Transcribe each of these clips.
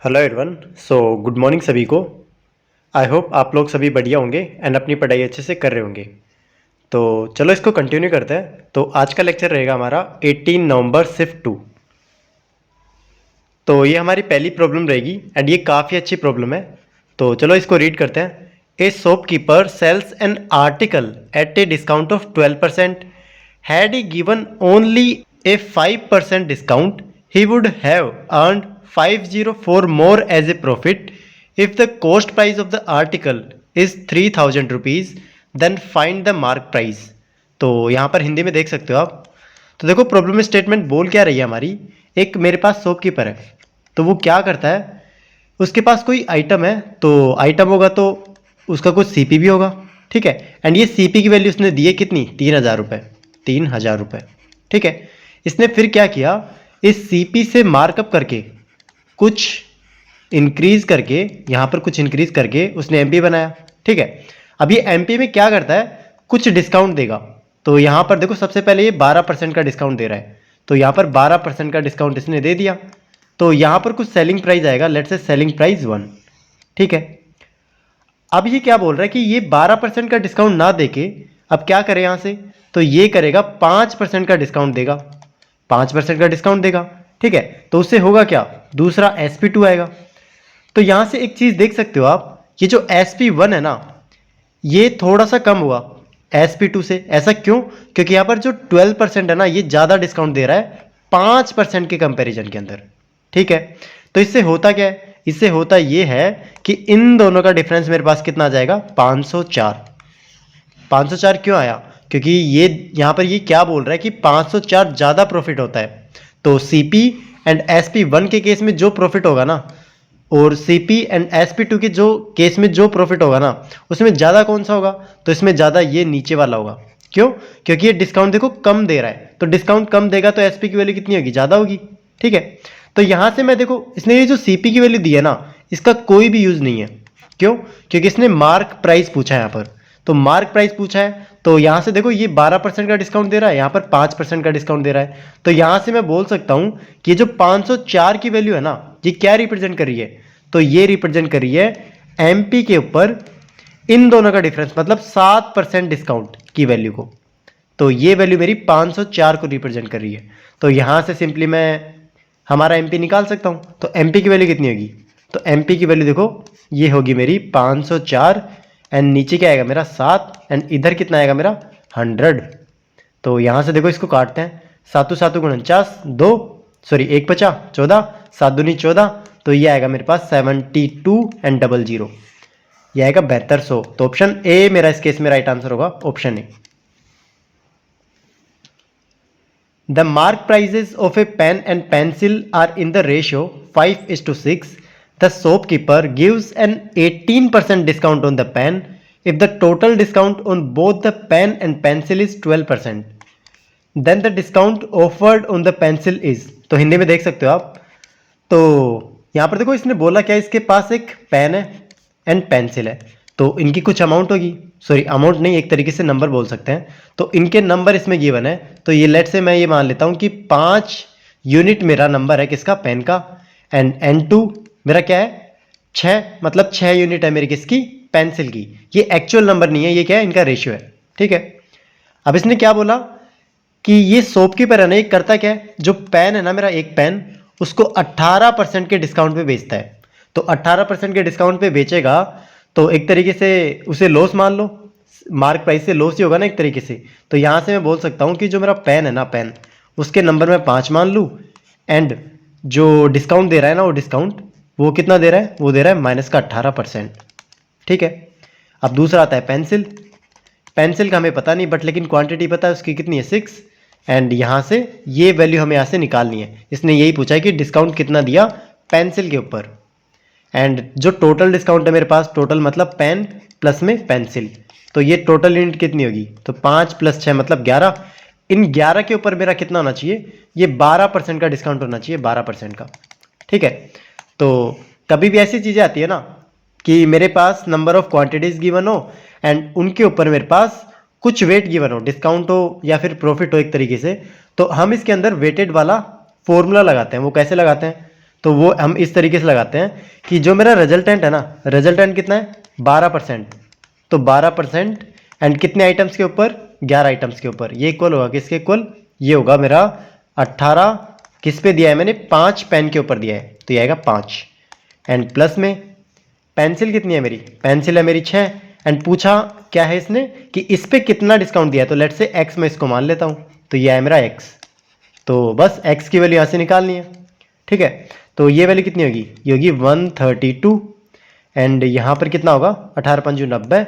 Hello everyone. Good morning सभी को। I hope आप लोग सभी बढ़िया होंगे एंड अपनी पढ़ाई अच्छे से कर रहे होंगे। तो चलो इसको कंटिन्यू करते हैं। तो आज का लेक्चर रहेगा हमारा 18 नवंबर शिफ्ट 2। तो ये हमारी पहली प्रॉब्लम रहेगी एंड ये काफ़ी अच्छी प्रॉब्लम है। तो चलो इसको रीड करते हैं। A shopkeeper sells an article at a discount of 12%। Had he given only a 5% discount he would have earned 504 more as a profit if the cost price of the article is 3000 rupees, then find the mark price। तो यहाँ पर हिंदी में देख सकते हो आप। तो देखो प्रॉब्लम स्टेटमेंट बोल क्या रही है हमारी। एक मेरे पास शॉपकीपर है, तो वो क्या करता है, उसके पास कोई आइटम है, तो आइटम होगा तो उसका कुछ सीपी भी होगा, ठीक है। एंड ये सीपी की वैल्यू उसने दी है कितनी, 3000 रुपये, 3000 रुपये, ठीक है। इसने फिर क्या किया, इस सीपी से मार्कअप करके कुछ इंक्रीज करके, यहाँ पर कुछ इंक्रीज करके उसने एमपी बनाया, ठीक है। अब ये एमपी में क्या करता है, कुछ डिस्काउंट देगा। तो यहाँ पर देखो सबसे पहले ये 12% का डिस्काउंट दे रहा है, तो यहाँ पर 12% का डिस्काउंट इसने दे दिया। तो यहाँ पर कुछ सेलिंग प्राइस आएगा, लेट्स से सेलिंग प्राइस 1, ठीक है। अब ये क्या बोल रहा है कि ये 12% का डिस्काउंट ना देके अब क्या करे यहाँ से, तो ये करेगा 5% का डिस्काउंट देगा, 5% का डिस्काउंट देगा, ठीक है। तो उससे होगा क्या, दूसरा SP2 आएगा। तो यहाँ से एक चीज़ देख सकते हो आप, ये जो SP1 है ना, ये थोड़ा सा कम हुआ SP2 से। ऐसा क्यों, क्योंकि यहाँ पर जो 12% है ना, ये ज़्यादा डिस्काउंट दे रहा है 5% के कंपैरिजन के अंदर, ठीक है। तो इससे होता क्या है, इससे होता ये है कि इन दोनों का डिफरेंस मेरे पास कितना आ जाएगा, 504। 504 क्यों आया, क्योंकि ये यहाँ पर ये क्या बोल रहा है कि 504 ज़्यादा प्रॉफिट होता है। तो CP एंड SP1 के केस में जो प्रॉफिट होगा ना, और CP एंड SP2 के जो केस में जो प्रॉफिट होगा ना, उसमें ज़्यादा कौन सा होगा, तो इसमें ज़्यादा ये नीचे वाला होगा। क्यों, क्योंकि ये डिस्काउंट देखो कम दे रहा है, तो डिस्काउंट कम देगा तो SP की वैल्यू कितनी होगी, ज़्यादा होगी, ठीक है। तो यहाँ से मैं देखो, इसने ये जो CP की वैल्यू दी है ना, इसका कोई भी यूज़ नहीं है। क्यों, क्योंकि इसने मार्क प्राइस पूछा है यहाँ पर। तो मार्क प्राइस पूछा है, तो यहाँ से देखो ये 12% का डिस्काउंट दे रहा है, यहाँ पर 5% का डिस्काउंट दे रहा है। तो यहाँ से मैं बोल सकता हूँ कि जो 504 की वैल्यू है ना, ये क्या रिप्रेजेंट कर रही है, तो ये रिप्रेजेंट कर रही है MP के ऊपर इन दोनों का डिफरेंस, मतलब 7% डिस्काउंट की वैल्यू को। तो ये वैल्यू मेरी 504 को रिप्रेजेंट कर रही है। तो यहाँ से सिंपली मैं हमारा MP निकाल सकता हूँ। तो MP की वैल्यू कितनी होगी, तो MP की वैल्यू देखो ये होगी मेरी 504, एंड नीचे क्या आएगा मेरा 7, एंड इधर कितना आएगा मेरा 100। तो यहाँ से देखो इसको काटते हैं, 7 7 49, 2 सॉरी 1 50 14, 7 दूनी 14, तो ये आएगा मेरे पास 72 एंड 00, ये आएगा 7200। तो ऑप्शन ए मेरा इस केस में राइट आंसर होगा, option A. The mark prices of a pen and pencil are in the ratio 5:6. The shopkeeper gives an 18% discount on the pen if the total discount on both the pen and pencil is 12%. Then the discount offered on the pencil is, तो हिंदी में देख सकते हो आप। तो यहाँ पर देखो इसने बोला क्या, इसके पास एक पेन है एंड पेंसिल है, तो इनकी कुछ अमाउंट होगी, सॉरी अमाउंट नहीं, एक तरीके से नंबर बोल सकते हैं। तो इनके नंबर इसमें गिवन है, तो ये लेट से मैं ये मान लेता हूँ कि 5 यूनिट मेरा नंबर है किसका, पेन का, एंड N2 मेरा क्या है 6, मतलब 6 यूनिट है मेरी किसकी, पेंसिल की। ये एक्चुअल नंबर नहीं है, ये क्या है, इनका रेशियो है, ठीक है। अब इसने क्या बोला कि ये शॉपकीपर है ना, ये करता क्या है, जो पेन है ना मेरा एक पेन, उसको 18% के डिस्काउंट पे बेचता है। तो 18% के डिस्काउंट पे बेचेगा, तो एक तरीके से उसे लॉस मान लो, मार्क प्राइस से लॉस ही होगा ना एक तरीके से। तो यहाँ से मैं बोल सकता हूँ कि जो मेरा पेन है ना, पेन उसके नंबर में 5 मान लूँ, एंड जो डिस्काउंट दे रहा है ना, वो डिस्काउंट वो कितना दे रहा है, वो दे रहा है माइनस का 18%, ठीक है। अब दूसरा आता है पेंसिल। पेंसिल का हमें पता नहीं, बट लेकिन क्वांटिटी पता है उसकी कितनी है 6, एंड यहाँ से ये वैल्यू हमें यहाँ से निकालनी है। इसने यही पूछा है कि डिस्काउंट कितना दिया पेंसिल के ऊपर, एंड जो टोटल डिस्काउंट है मेरे पास, टोटल मतलब पेन प्लस में पेंसिल, तो ये टोटल यूनिट कितनी होगी, तो 5 + 6 मतलब 11। इन 11 के ऊपर मेरा कितना होना चाहिए, ये 12% का डिस्काउंट होना चाहिए, 12% का, ठीक है। तो कभी भी ऐसी चीज़ें आती है ना कि मेरे पास नंबर ऑफ क्वांटिटीज गिवन हो, एंड उनके ऊपर मेरे पास कुछ वेट गिवन हो, डिस्काउंट हो या फिर प्रॉफिट हो एक तरीके से, तो हम इसके अंदर वेटेड वाला फॉर्मूला लगाते हैं। वो कैसे लगाते हैं, तो वो हम इस तरीके से लगाते हैं कि जो मेरा रिजल्टेंट है ना, रिजल्टेंट कितना है 12%, तो 12% एंड कितने आइटम्स के ऊपर 11 आइटम्स के ऊपर, ये इक्वल होगा किसके इक्वल, ये होगा मेरा 18, किस पे दिया है मैंने 5 पेन के ऊपर दिया है, तो ये आएगा 5 एंड प्लस में पेंसिल कितनी है मेरी, पेंसिल है मेरी 6 एंड पूछा क्या है इसने कि इस पे कितना डिस्काउंट दिया है, तो लेट से x मैं इसको मान लेता हूँ, तो ये है मेरा x, तो बस x की वैल्यू यहाँ से निकालनी है, ठीक है। तो ये वैल्यू कितनी होगी, ये होगी 132 एंड यहाँ पर कितना होगा 18 पंजू 90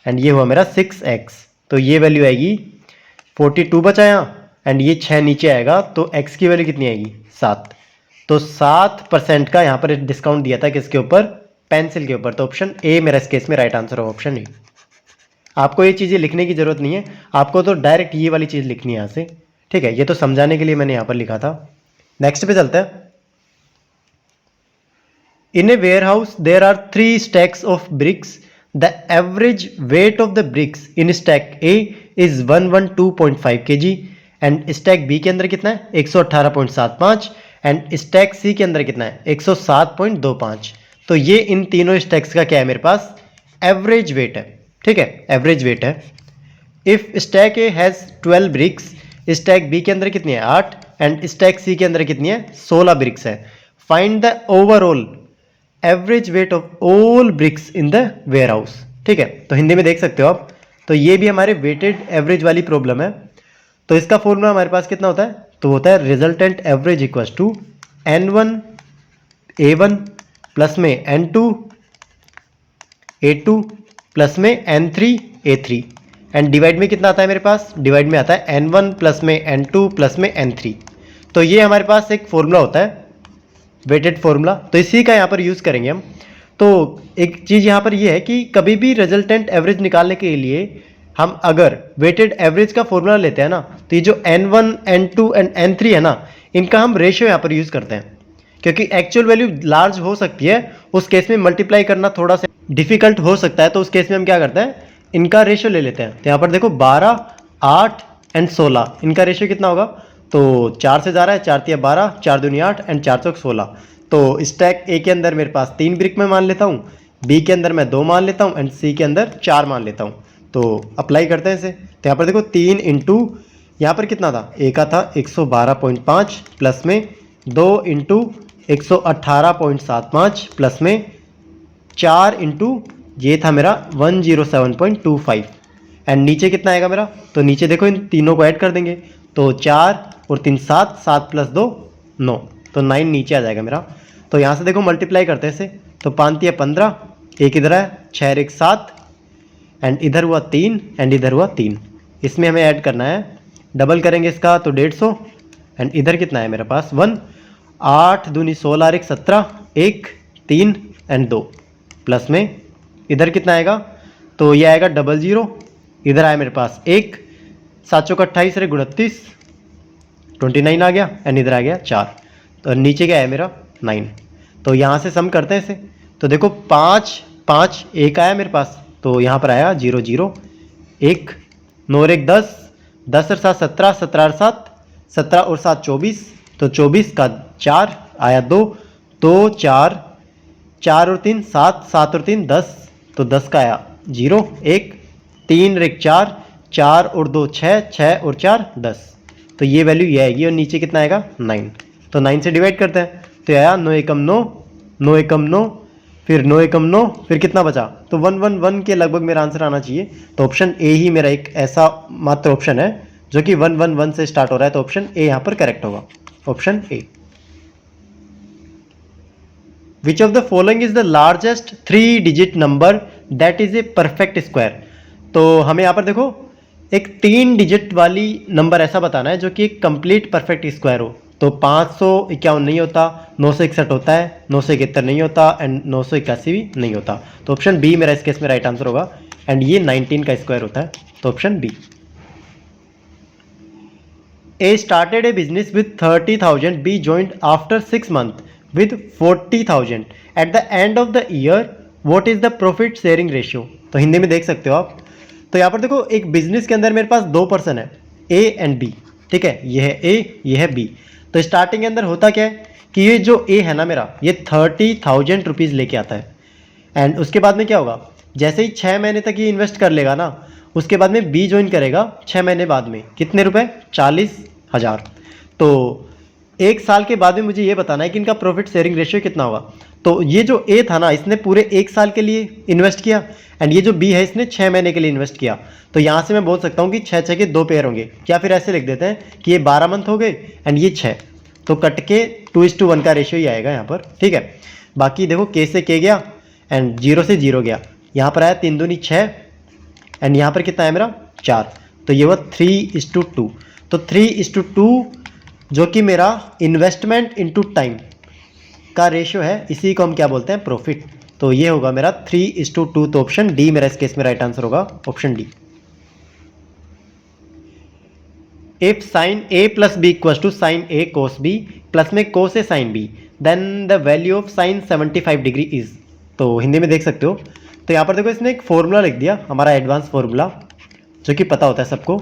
एंड ये हुआ मेरा 6x, तो ये वैल्यू आएगी 42 बचा यहाँ एंड ये 6 नीचे आएगा, तो x की वैल्यू कितनी आएगी 7, तो 7% का यहाँ पर डिस्काउंट दिया था किसके ऊपर, पेंसिल के ऊपर, तो ऑप्शन ए मेरा इस केस में राइट आंसर होगा, ऑप्शन ए। आपको ये चीज़ें लिखने की जरूरत नहीं है, आपको तो डायरेक्ट ये वाली चीज़ लिखनी है यहाँ से, ठीक है, ये तो समझाने के लिए मैंने यहाँ पर लिखा था। नेक्स्ट पे चलते हैं। In a warehouse there are 3 stacks of bricks. The average weight of the bricks in stack A is 112.5 kg and stack B के अंदर कितना है 118.75 एंड stack C के अंदर कितना है 107.25। तो ये इन तीनों स्टैक्स का क्या है मेरे पास, एवरेज वेट है, ठीक है, एवरेज वेट है। If stack A has 12 bricks, stack B के अंदर कितनी है 8 एंड स्टैक सी के अंदर कितनी है 16 ब्रिक्स है। Find the overall average weight of all bricks in the warehouse, ठीक है, तो हिंदी में देख सकते हो आप, तो ये भी हमारे वेटेड एवरेज वाली प्रॉब्लम है। तो इसका फॉर्मूला हमारे पास कितना होता है, तो होता है resultant average equals to N1 A1 plus में N2 A2 प्लस में N3 A3 एंड डिवाइड में कितना आता है मेरे पास, डिवाइड में आता है N1 प्लस में N2 प्लस में N3। तो ये हमारे पास एक फॉर्मूला होता है वेटेड फॉर्मूला, तो इसी का यहाँ पर यूज़ करेंगे हम। तो एक चीज़ यहाँ पर ये है कि कभी भी रिजल्टेंट एवरेज निकालने के लिए हम अगर वेटेड एवरेज का फॉर्मूला लेते हैं ना, तो ये जो N1 N2 एंड N3 है ना, इनका हम रेशियो यहाँ पर यूज़ करते हैं, क्योंकि एक्चुअल वैल्यू लार्ज हो सकती है, उस केस में मल्टीप्लाई करना थोड़ा सा डिफिकल्ट हो सकता है, तो उस केस में हम क्या करते हैं, इनका रेशियो ले लेते हैं। तो यहाँ पर देखो 12, 8 एंड 16, इनका रेशियो कितना होगा, तो 4 से जा रहा है, 4 तिया 12, 4 दूनी 8 एंड 4 चौक 16। तो स्टैक ए के अंदर मेरे पास 3 ब्रिक में मान लेता हूँ, बी के अंदर मैं 2 मान लेता हूँ एंड सी के अंदर 4 मान लेता हूँ। तो अप्लाई करते हैं इसे, तो यहाँ पर देखो 3 इंटू यहाँ पर कितना था, ए का था 112.5 प्लस में 2 इंटू 118.75 प्लस में 4 इंटू ये था मेरा 107.25 एंड नीचे कितना आएगा मेरा, तो नीचे देखो इन तीनों को ऐड कर देंगे, तो 4 और 3 7, 7 प्लस 2 9, तो 9 नीचे आ जाएगा मेरा। तो यहाँ से देखो मल्टीप्लाई करते हैं इसे, तो 5 तिया 15, एक इधर है 6 1 7 एंड इधर हुआ 3 एंड इधर हुआ 3, इसमें हमें ऐड करना है, डबल करेंगे इसका तो 150 एंड इधर कितना है मेरे पास 1, 8 दूनी 16 1 17, 1 3 एंड 2 प्लस में इधर कितना आएगा, तो ये आएगा 00, इधर आया मेरे पास 1, 7 चौक 28 रे 29, 29 आ गया एंड इधर आ गया 4, तो नीचे क्या है मेरा 9। तो यहाँ से सम करते हैं इसे, तो देखो 5 5 1 आया मेरे पास, तो यहाँ पर आया 0 0 1, 9 1 10, 10 और 7 17, 17 और 7 17 और 7 24, तो 24 का 4 आया 2, 2 4 4 और 3 7, 7 और 3 10, तो 10 का आया 0 1, 3 और 1 4, 4 और 2 6, 6 और 4 10, तो ये वैल्यू ये आएगी और नीचे कितना आएगा 9। तो 9 से डिवाइड करते हैं, तो आया 9 एकम 9, 9 एकम 9, फिर 9 एकम 9, फिर कितना बचा, तो 111 के लगभग मेरा आंसर आना चाहिए। तो ऑप्शन ए ही मेरा एक ऐसा मात्र ऑप्शन है जो कि 111 से स्टार्ट हो रहा है, तो ऑप्शन ए यहाँ पर करेक्ट होगा, option A. Which of the following is the largest 3 digit number that is a perfect square. तो हमें यहाँ पर देखो एक 3 डिजिट वाली नंबर ऐसा बताना है जो कि एक कंप्लीट परफेक्ट स्क्वायर हो। तो 551 नहीं होता, 961 होता है, 971 नहीं होता एंड 981 भी नहीं होता, तो ऑप्शन बी मेरा इस केस में राइट आंसर होगा एंड ये 19 का स्क्वायर होता है, तो option B. A started a business with 30,000. B joined after 6 months with 40,000. At the end of the year, what is the profit sharing ratio? तो हिंदी में देख सकते हो आप। तो यहाँ पर देखो एक बिजनेस के अंदर मेरे पास 2 पर्सन है, A एंड B, ठीक है, ये है A ये है B। तो स्टार्टिंग के अंदर होता क्या है कि ये जो ए है ना मेरा, ये 30,000 रुपीज़ लेके आता है। एंड उसके बाद में क्या होगा, जैसे ही 6 महीने तक ये इन्वेस्ट कर लेगा ना, उसके बाद में बी ज्वाइन करेगा 6 महीने बाद में, कितने रुपए, 40,000। तो 1 साल के बाद में मुझे ये बताना है कि इनका प्रॉफिट शेयरिंग रेशियो कितना होगा। तो ये जो ए था ना, इसने पूरे 1 साल के लिए इन्वेस्ट किया, एंड ये जो बी है इसने 6 महीने के लिए इन्वेस्ट किया। तो यहाँ से मैं बोल सकता हूँ कि 6 के 2 पेयर होंगे, या फिर ऐसे लिख देते हैं कि ये 12 मंथ हो गए एंड ये 6, तो कट के 2:1 का रेशियो ही आएगा यहाँ पर, ठीक है। बाकी देखो के से के गया एंड 0 से 0 गया, यहाँ पर आया 3 दूनी 6 एंड यहाँ पर कितना है मेरा 4, तो ये हुआ 3:2। तो 3:2 जो कि मेरा इन्वेस्टमेंट इनटू टाइम का रेशियो है, इसी को हम क्या बोलते हैं, प्रॉफिट। तो ये होगा मेरा 3:2। तो ऑप्शन डी मेरा इस केस में राइट आंसर होगा, option D. If sine A plus B equal to sine A cos B plus में cos A sine B, then the value of sine 75 degree is. तो हिंदी में देख सकते हो। तो यहाँ पर देखो इसने एक फॉर्मूला लिख दिया, हमारा एडवांस फॉर्मूला जो कि पता होता है सबको।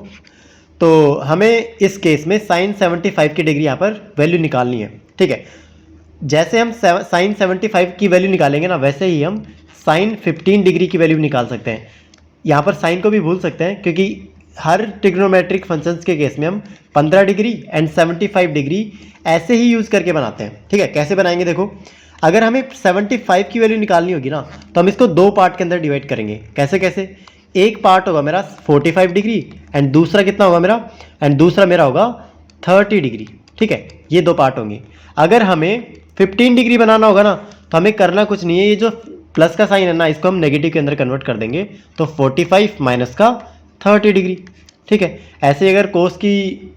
तो हमें इस केस में साइन 75 की डिग्री यहाँ पर वैल्यू निकालनी है, ठीक है। जैसे हम साइन 75 की वैल्यू निकालेंगे ना, वैसे ही हम साइन 15 डिग्री की वैल्यू निकाल सकते हैं। यहाँ पर साइन को भी भूल सकते हैं, क्योंकि हर ट्रिग्नोमेट्रिक फंक्शंस के केस में हम 15 डिग्री एंड 75 डिग्री ऐसे ही यूज़ करके बनाते हैं, ठीक है। कैसे बनाएंगे देखो, अगर हमें 75 की वैल्यू निकालनी होगी ना, तो हम इसको 2 पार्ट के अंदर डिवाइड करेंगे। कैसे कैसे, एक पार्ट होगा मेरा 45 डिग्री एंड दूसरा कितना होगा मेरा, एंड दूसरा मेरा होगा 30 डिग्री, ठीक है। ये 2 पार्ट होंगे। अगर हमें 15 डिग्री बनाना होगा ना, तो हमें करना कुछ नहीं है, ये जो प्लस का साइन है ना, इसको हम नेगेटिव के अंदर कन्वर्ट कर देंगे। तो 45 माइनस का 30 डिग्री, ठीक है। ऐसे ही अगर कोस की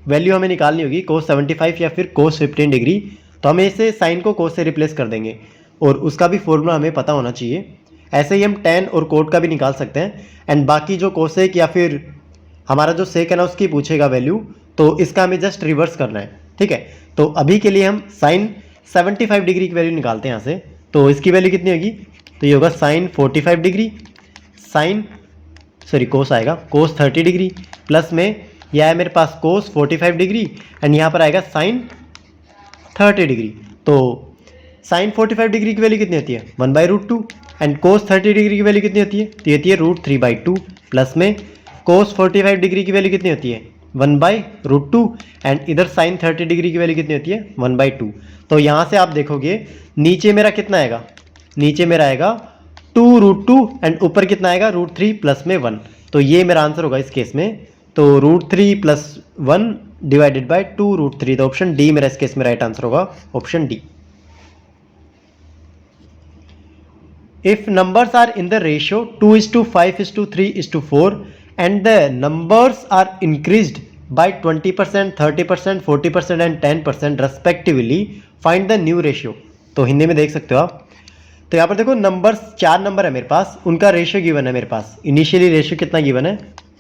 वैल्यू हमें निकालनी होगी, कोस 75 या फिर कोस 15 डिग्री, तो हमें इसे साइन को कोस से रिप्लेस कर देंगे, और उसका भी फॉर्मूला हमें पता होना चाहिए। ऐसे ही हम tan और कोट का भी निकाल सकते हैं। एंड बाकी जो कोसेक या फिर हमारा जो सेक है ना, उसकी पूछेगा वैल्यू, तो इसका हमें जस्ट रिवर्स करना है, ठीक है। तो अभी के लिए हम साइन 75 डिग्री की वैल्यू निकालते हैं यहाँ से। तो इसकी वैल्यू कितनी होगी, तो ये होगा साइन 45 डिग्री, कोस आएगा कोस 30 डिग्री, प्लस में यह है मेरे पास कोस 45 डिग्री एंड यहाँ पर आएगा साइन 30 डिग्री। तो साइन 45 डिग्री की वैल्यू कितनी होती है, 1/√2, एंड कोस 30 डिग्री की वैल्यू कितनी होती है, तो ये होती है √3/2, प्लस में कोस 45 डिग्री की वैल्यू कितनी होती है, 1/√2, एंड इधर साइन 30 डिग्री की वैल्यू कितनी होती है, 1/2। तो यहाँ से आप देखोगे नीचे मेरा कितना आएगा, नीचे मेरा आएगा 2√2 एंड ऊपर कितना आएगा √3 प्लस में 1। तो ये मेरा आंसर होगा इस केस में। तो √3 + 1 डिवाइडेड बाय 2√3। तो ऑप्शन डी मेरा इस केस में राइट आंसर होगा, option D. If numbers are in the ratio 2:5:3:4 and the numbers are increased by 20%, 30%, 40% and 10% respectively, find the new ratio। तो हिंदी में देख सकते हो आप। तो यहाँ पर देखो नंबर्स 4 नंबर है मेरे पास, उनका रेशियो गिवन है मेरे पास। इनिशियली रेशियो कितना गिवन है,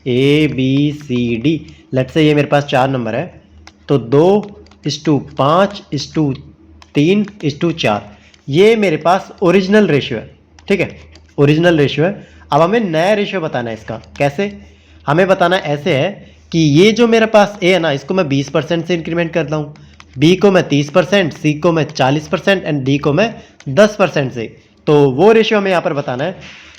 ABCD। लेट से ये मेरे पास 4 नंबर है, तो 2:5:3:4 ये मेरे पास ओरिजिनल रेशियो है, ठीक है, ओरिजिनल रेशियो है। अब हमें नया रेशियो बताना है इसका। कैसे हमें बताना है, ऐसे है कि ये जो मेरे पास ए है ना, इसको मैं 20% से इंक्रीमेंट करता हूँ, बी को मैं 30%, सी को मैं 40% एंड डी को मैं 10% से। तो वो रेशियो हमें यहाँ पर बताना है।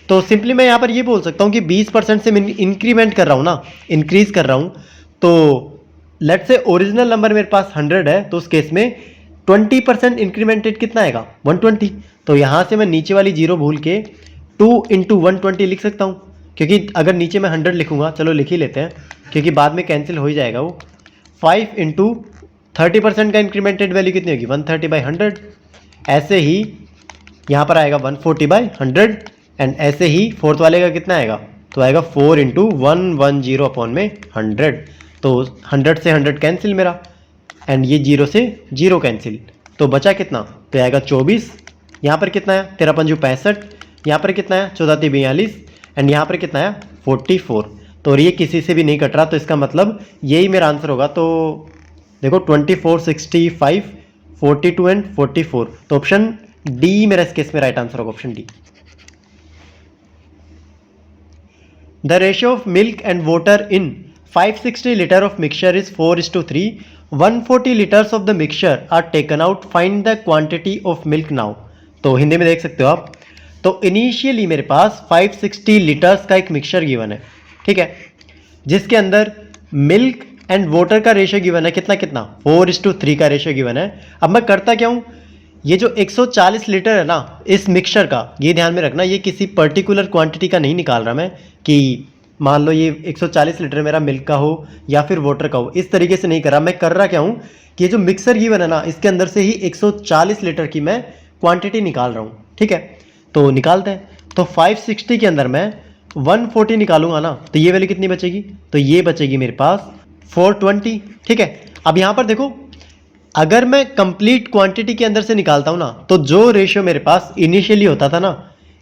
तो सिंपली मैं यहाँ पर ये बोल सकता हूँ कि 20% से मैं इंक्रीमेंट कर रहा हूँ ना, इंक्रीज कर रहा हूँ। तो लेट से ओरिजिनल नंबर मेरे पास 100 है, तो उस केस में 20% इंक्रीमेंटेड कितना आएगा, 120। तो यहाँ से मैं नीचे वाली जीरो भूल के 2 × 120 लिख सकता हूँ, क्योंकि अगर नीचे मैं 100 लिखूंगा, चलो लिख ही लेते हैं क्योंकि बाद में कैंसिल हो ही जाएगा वो। 5 × 30% का इंक्रीमेंटेड वैल्यू कितनी होगी, 130/100। ऐसे ही यहाँ पर आएगा 140/100 एंड ऐसे ही फोर्थ वाले का कितना आएगा, तो आएगा 4 × 110/100। तो 100 से 100 कैंसिल मेरा एंड ये 0 से 0 कैंसिल। तो बचा कितना, तो आएगा 24। यहाँ पर कितना है, 13×5 65, यहाँ पर कितना है 14×3 42 एंड यहाँ पर कितना है 44। तो ये किसी से भी नहीं कट रहा, तो इसका मतलब यही मेरा आंसर होगा। तो देखो 24, 65, 42 एंड 44। तो ऑप्शन डी मेरा इस केस में राइट आंसर होगा, option D. The ratio of milk and water in 560 litre of mixture is 4:3। 140 litres of the mixture are taken out, find the quantity of milk now. तो हिंदी में देख सकते हो आप। तो इनिशियली मेरे पास 560 लीटर्स का एक मिक्सचर गिवन है, ठीक है, जिसके अंदर मिल्क एंड वाटर का रेशियो गिवन है, कितना कितना 4:3 का रेशियो गिवन है। अब मैं करता क्या हूँ, ये जो 140 लीटर है ना इस मिक्सचर का, ये ध्यान में रखना, ये किसी पर्टिकुलर क्वांटिटी का नहीं निकाल रहा मैं कि मान लो ये 140 लीटर मेरा मिल्क का हो या फिर वाटर का हो, इस तरीके से नहीं कर रहा। मैं कर रहा क्या हूँ कि ये जो मिक्सर गिवन है ना इसके अंदर से ही 140 लीटर की मैं क्वांटिटी निकाल रहा हूँ, ठीक है। तो निकालते हैं। तो 560 के अंदर मैं 140 निकालूंगा ना, तो ये वैल्यू कितनी बचेगी, तो ये बचेगी मेरे पास 420, ठीक है। अब यहाँ पर देखो, अगर मैं कंप्लीट क्वांटिटी के अंदर से निकालता हूँ ना, तो जो रेशियो मेरे पास इनिशियली होता था ना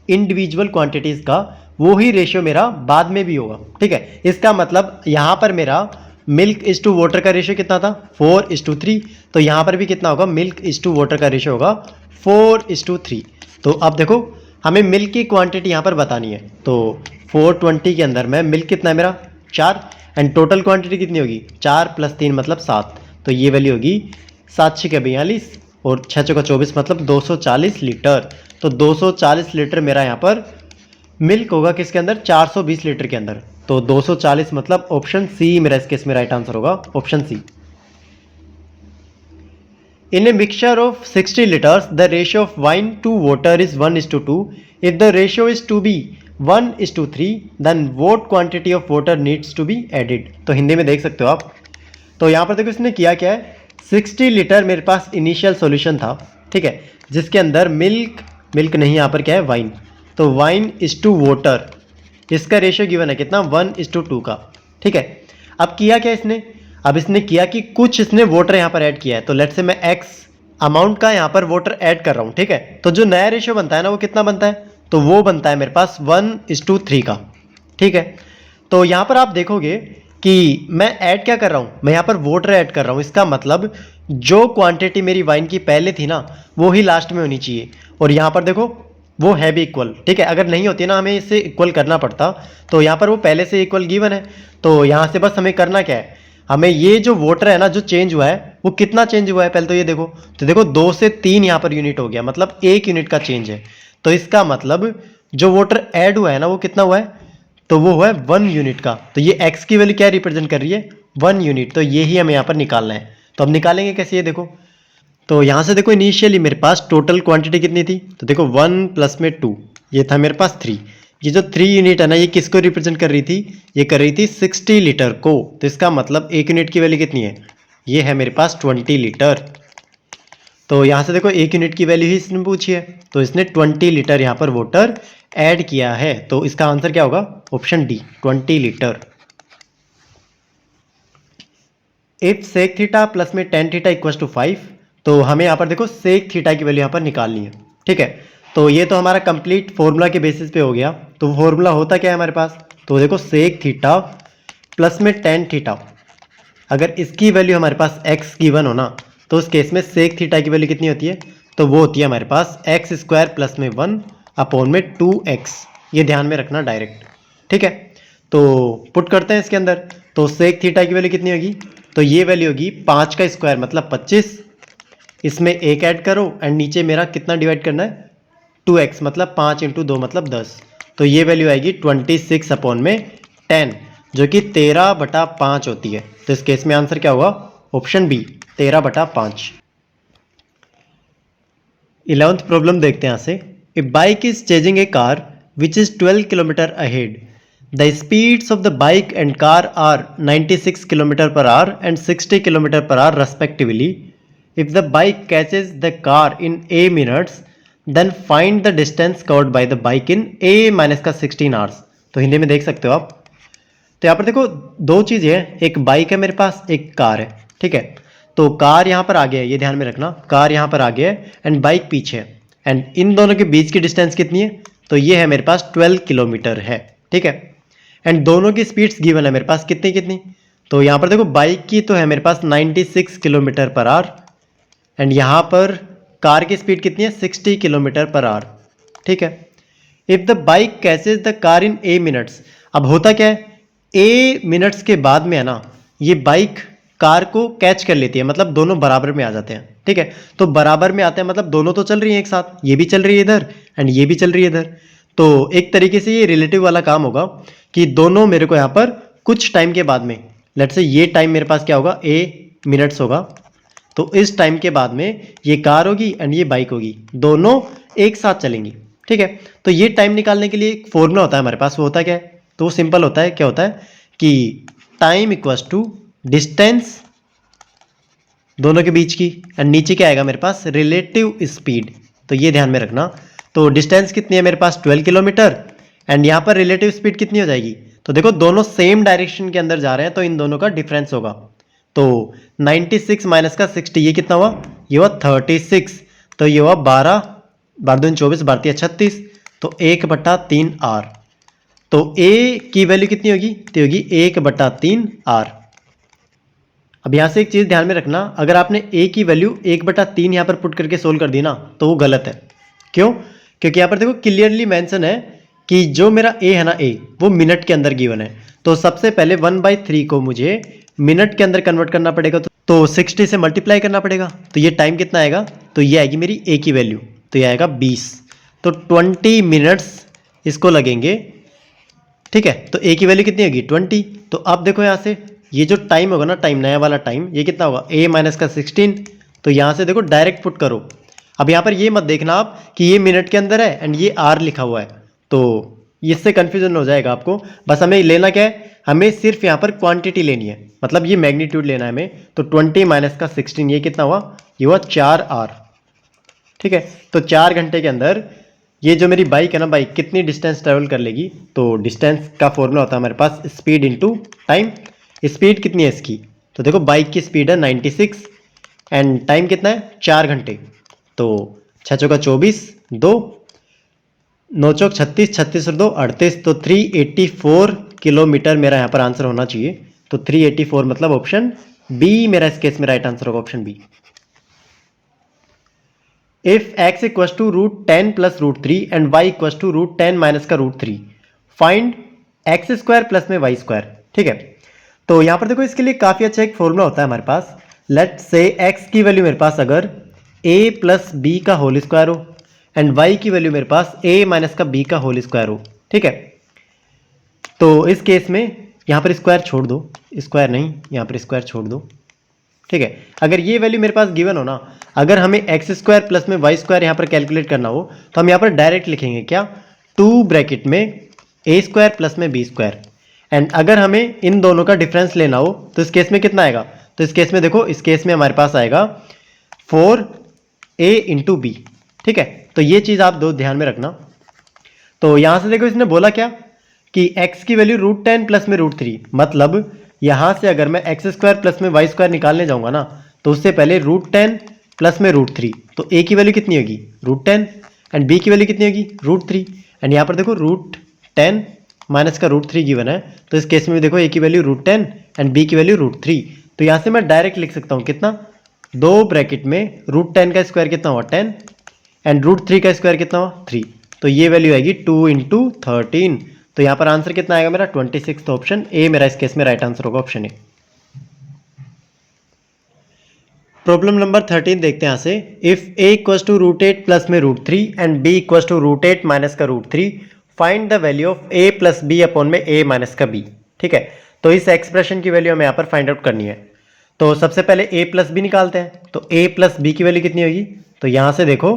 इंडिविजुअल क्वांटिटीज़ का, वो ही रेशियो मेरा बाद में भी होगा, ठीक है। इसका मतलब यहाँ पर मेरा मिल्क इज टू वाटर का रेशियो कितना था 4:3, तो यहाँ पर भी कितना होगा, मिल्क इज टू वाटर का रेशियो होगा 4:3। तो अब देखो हमें मिल्क की क्वांटिटी यहाँ पर बतानी है, तो 420 के अंदर में मिल्क कितना है मेरा 4, एंड टोटल क्वांटिटी कितनी होगी 4 + 3 मतलब 7, तो ये वैल्यू होगी 7 × 42 और 6 × 24 मतलब 240 लीटर। तो 240 लीटर मेरा यहाँ पर मिल्क होगा किसके अंदर 420 लीटर के अंदर। तो 240 मतलब ऑप्शन सी मेरा इस केस में राइट आंसर होगा, option C. In a mixture of 60 liters, the ratio of wine to water is 1:2. If the ratio is to be 1:3, then what quantity of water needs to be added? तो हिंदी में देख सकते हो आप। तो यहाँ पर देखो इसने किया क्या है, 60 लीटर मेरे पास इनिशियल सॉल्यूशन था, ठीक है, जिसके अंदर मिल्क नहीं, यहाँ पर क्या है वाइन, तो वाइन इज टू वाटर, इसका रेशियो गिवन है कितना 1:2 का, ठीक है। अब किया क्या इसने, अब इसने किया कि कुछ इसने वाटर यहाँ पर ऐड किया है, तो लेट्स से मैं x अमाउंट का यहाँ पर वाटर ऐड कर रहा हूँ, ठीक है। तो जो नया रेशियो बनता है ना वो कितना बनता है, तो वो बनता है मेरे पास 1:3 का, ठीक है। तो यहाँ पर आप देखोगे कि मैं ऐड क्या कर रहा हूँ, मैं यहाँ पर वाटर ऐड कर रहा हूँ, इसका मतलब जो क्वांटिटी मेरी वाइन की पहले थी ना वो ही लास्ट में होनी चाहिए, और यहाँ पर देखो वो है भी इक्वल, ठीक है। अगर नहीं होती ना हमें इसे इक्वल करना पड़ता, तो यहाँ पर वो पहले से इक्वल गिवन है, तो यहाँ से बस हमें करना क्या है, हमें ये जो वाटर है ना जो चेंज हुआ है वो कितना चेंज हुआ है पहले तो ये देखो, तो देखो 2 से 3 यहाँ पर यूनिट हो गया, मतलब 1 यूनिट का चेंज है। तो इसका मतलब जो वाटर ऐड हुआ है ना वो कितना हुआ है, तो वो हुआ है 1 यूनिट का। तो ये x की वैल्यू क्या रिप्रेजेंट कर रही है 1 यूनिट, तो ये ही हमें यहाँ पर निकालना है। तो अब निकालेंगे कैसे, ये देखो, तो यहाँ से देखो इनिशियली मेरे पास टोटल क्वांटिटी कितनी थी, तो देखो 1 + 2 ये था मेरे पास 3, ये जो 3 यूनिट है ना ये किसको रिप्रेजेंट कर रही थी, ये कर रही थी 60 लीटर को। तो इसका मतलब 1 यूनिट की वैल्यू कितनी है, ये है मेरे पास 20 लीटर। तो यहाँ से देखो 1 यूनिट की वैल्यू ही इसने पूछी है, तो इसने 20 लीटर यहाँ पर वाटर ऐड किया है, तो इसका आंसर क्या होगा, option D 20 litre. If sec theta plus में टेन थीटा इक्वल्स टू 5, तो हमें यहाँ पर देखो सेक थीटा की वैल्यू यहाँ पर निकालनी है, ठीक है। तो ये तो हमारा कंप्लीट फॉर्मूला के बेसिस पे हो गया। तो फॉर्मूला होता क्या है हमारे पास, तो देखो सेक थीटा प्लस में टेन थीटा, अगर इसकी वैल्यू हमारे पास x गिवन हो ना, तो उस केस में सेक थीटा की वैल्यू कितनी होती है, तो वो होती है हमारे पास x² प्लस में 1/2x, ये ध्यान में रखना डायरेक्ट, ठीक है। तो पुट करते हैं इसके अंदर, तो सेक थीटा की वैल्यू कितनी होगी, तो ये वैल्यू होगी 5 का स्क्वायर मतलब 25, इसमें 1 ऐड करो एंड नीचे मेरा कितना डिवाइड करना है 2x मतलब 5 × 2 मतलब 10, तो ये वैल्यू आएगी 26/10 जो कि 13/5 होती है। तो इस केस में आंसर क्या होगा, ऑप्शन बी 13/5। 11th प्रॉब्लम देखते हैं यहाँ से। A bike is chasing a car which is 12 kilometre ahead, the speeds of the bike and car are 96 km/h and 60 km/h respectively. If the bike catches the car in a minutes, then find the distance covered by the bike in a minus का 16 hours। तो हिंदी में देख सकते हो आप। तो यहाँ पर देखो दो चीज़ें हैं, एक बाइक है मेरे पास, एक कार है, ठीक है। तो कार यहाँ पर आगे है, ये ध्यान में रखना, कार यहाँ पर आगे है एंड बाइक पीछे है, एंड इन दोनों के बीच की डिस्टेंस कितनी है, तो ये है मेरे पास 12 किलोमीटर है, ठीक है। एंड दोनों की स्पीड्स गिवन है मेरे पास कितनी कितनी, तो यहाँ पर देखो बाइक की तो है मेरे पास 96 km/h एंड यहाँ पर कार की स्पीड कितनी है 60 km/h, ठीक है। If the bike catches the car in A minutes, अब होता क्या है, ए मिनट्स के बाद में है ना ये बाइक कार को कैच कर लेती है, मतलब दोनों बराबर में आ जाते हैं। ठीक है, तो बराबर में आते हैं मतलब दोनों तो चल रही हैं एक साथ, ये भी चल रही है इधर एंड ये भी चल रही है इधर। तो एक तरीके से ये रिलेटिव वाला काम होगा कि दोनों मेरे को यहाँ पर कुछ टाइम के बाद में, लेट्स से ये टाइम मेरे पास क्या होगा, ए मिनट्स होगा, तो इस टाइम के बाद में ये कार होगी एंड ये बाइक होगी, दोनों एक साथ चलेंगी। ठीक है, तो ये टाइम निकालने के लिए एक फॉर्मूला होता है हमारे पास, वो होता है क्या है, तो वो सिंपल होता है, क्या होता है कि टाइम इक्वल्स टू डिस्टेंस दोनों के बीच की एंड नीचे क्या आएगा मेरे पास, रिलेटिव स्पीड। तो ये ध्यान में रखना, तो डिस्टेंस कितनी है मेरे पास 12 किलोमीटर एंड यहाँ पर रिलेटिव स्पीड कितनी हो जाएगी, तो देखो दोनों सेम डायरेक्शन के अंदर जा रहे हैं तो इन दोनों का डिफरेंस होगा। तो 96 माइनस का 60 ये कितना हुआ, ये हुआ 36, तो ये हुआ 12 12 24 12 36, तो 1/3 आर। तो ए की वैल्यू कितनी होगी, तो होगी 1/3 आर। अब यहाँ से एक चीज़ ध्यान में रखना, अगर आपने ए की वैल्यू 1/3 यहाँ पर पुट करके सोल्व कर दी ना तो वो गलत है। क्यों, क्योंकि यहाँ पर देखो क्लियरली मेंशन है कि जो मेरा ए है ना, ए वो मिनट के अंदर गिवन है, तो सबसे पहले 1/3 को मुझे मिनट के अंदर कन्वर्ट करना पड़ेगा, तो 60 से मल्टीप्लाई करना पड़ेगा, तो ये टाइम कितना आएगा, तो ये आएगी मेरी ए की वैल्यू, तो ये आएगा 20, तो 20 मिनट्स इसको लगेंगे। ठीक है, तो ए की वैल्यू कितनी होगी 20। तो अब देखो यहाँ से ये जो टाइम होगा ना, टाइम नया वाला टाइम, ये कितना होगा ए माइनस का 16, तो यहाँ से देखो डायरेक्ट पुट करो। अब यहाँ पर ये मत देखना आप कि ये मिनट के अंदर है एंड ये आर लिखा हुआ है, तो इससे कन्फ्यूजन हो जाएगा आपको। बस हमें लेना क्या है, हमें सिर्फ यहाँ पर क्वांटिटी लेनी है, मतलब ये मैग्नीट्यूड लेना है हमें। तो 20 माइनस का 16 ये कितना हुआ, ये हुआ 4 आर। ठीक है, तो 4 घंटे के अंदर ये जो मेरी बाइक है ना, बाइक कितनी डिस्टेंस ट्रेवल कर लेगी, तो डिस्टेंस का फॉर्मूला होता है हमारे पास स्पीड इनटू टाइम। स्पीड कितनी है इसकी, तो देखो बाइक की स्पीड है 96 एंड टाइम कितना है 4 घंटे, तो 6 चौका 24, 2 9 चौक 36, 36 और 2 38, तो 384 किलोमीटर मेरा यहाँ पर आंसर होना चाहिए। तो 384 मतलब ऑप्शन बी मेरा इस केस में राइट आंसर होगा, option B. If x equals to √10 plus √3 and y equals to √10 minus का √3 फाइंड एक्स स्क्वायर प्लस में वाई स्क्वायर। ठीक है, तो यहाँ पर देखो इसके लिए काफ़ी अच्छा एक फॉर्मूला होता है हमारे पास। लेट से x की वैल्यू मेरे पास अगर a प्लस बी का होल स्क्वायर हो एंड y की वैल्यू मेरे पास a माइनस का b का होल स्क्वायर हो। ठीक है, तो इस केस में यहाँ पर स्क्वायर छोड़ दो, स्क्वायर नहीं, यहाँ पर स्क्वायर छोड़ दो। ठीक है, अगर ये वैल्यू मेरे पास गिवन हो ना, अगर हमें एक्स स्क्वायर प्लस में वाई स्क्वायर यहाँ पर कैलकुलेट करना हो तो हम यहाँ पर डायरेक्ट लिखेंगे क्या, 2 ब्रैकेट में ए स्क्वायर प्लस में बी स्क्वायर। एंड अगर हमें इन दोनों का डिफरेंस लेना हो तो इस केस में कितना आएगा, तो इस केस में देखो, इस केस में हमारे पास आएगा 4a इंटू बी। ठीक है, तो ये चीज़ आप दो ध्यान में रखना। तो यहाँ से देखो इसने बोला क्या कि x की वैल्यू √10 प्लस में √3, मतलब यहाँ से अगर मैं एक्स स्क्वायर प्लस में वाई स्क्वायर निकालने जाऊँगा ना तो उससे पहले √10 प्लस में √3, तो a की वैल्यू कितनी होगी √10 एंड b की वैल्यू कितनी होगी √3। एंड यहाँ पर देखो √10 माइनस का √3 गिवन है, तो इस केस में भी देखो a की वैल्यू √10 एंड b की वैल्यू √3। तो यहाँ से मैं डायरेक्ट लिख सकता हूँ कितना, 2 ब्रैकेट में √10 का स्क्वायर कितना हुआ 10 एंड √3 का स्क्वायर कितना हुआ 3, तो ये वैल्यू आएगी 2 इंटू 13। तो यहाँ पर आंसर कितना आएगा मेरा 26, तो ऑप्शन ए मेरा इस केस में राइट आंसर होगा, ऑप्शन ए। प्रॉब्लम नंबर 13 देखते हैं यहाँ से। If a equals to √8 plus में √3 and b equals to √8 minus का √3 find the value of a plus B upon में a माइनस का b। ठीक है, तो इस एक्सप्रेशन की वैल्यू हमें यहाँ पर फाइंड आउट करनी है। तो सबसे पहले a प्लस बी निकालते हैं, तो a प्लस बी की वैल्यू कितनी होगी, तो यहाँ से देखो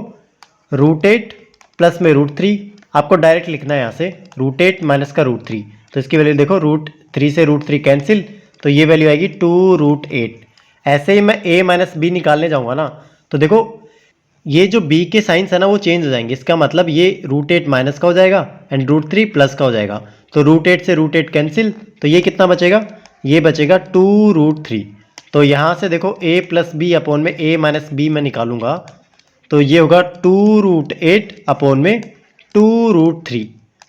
√8 प्लस में √3, आपको डायरेक्ट लिखना है यहाँ से √8 माइनस का √3, तो इसकी वैल्यू देखो √3 से √3 कैंसिल, तो ये वैल्यू आएगी 2√8। ऐसे ही मैं a माइनस बी निकालने जाऊँगा ना तो देखो ये जो b के साइंस है ना वो चेंज हो जाएंगे, इसका मतलब ये √8 माइनस का हो जाएगा एंड √3 प्लस का हो जाएगा, तो √8 से √8 कैंसिल, तो ये कितना बचेगा, ये बचेगा 2√3। तो यहाँ से देखो a प्लस बी अपॉन में a माइनस बी मैं निकालूंगा तो ये होगा 2√8 अपॉन में 2√3,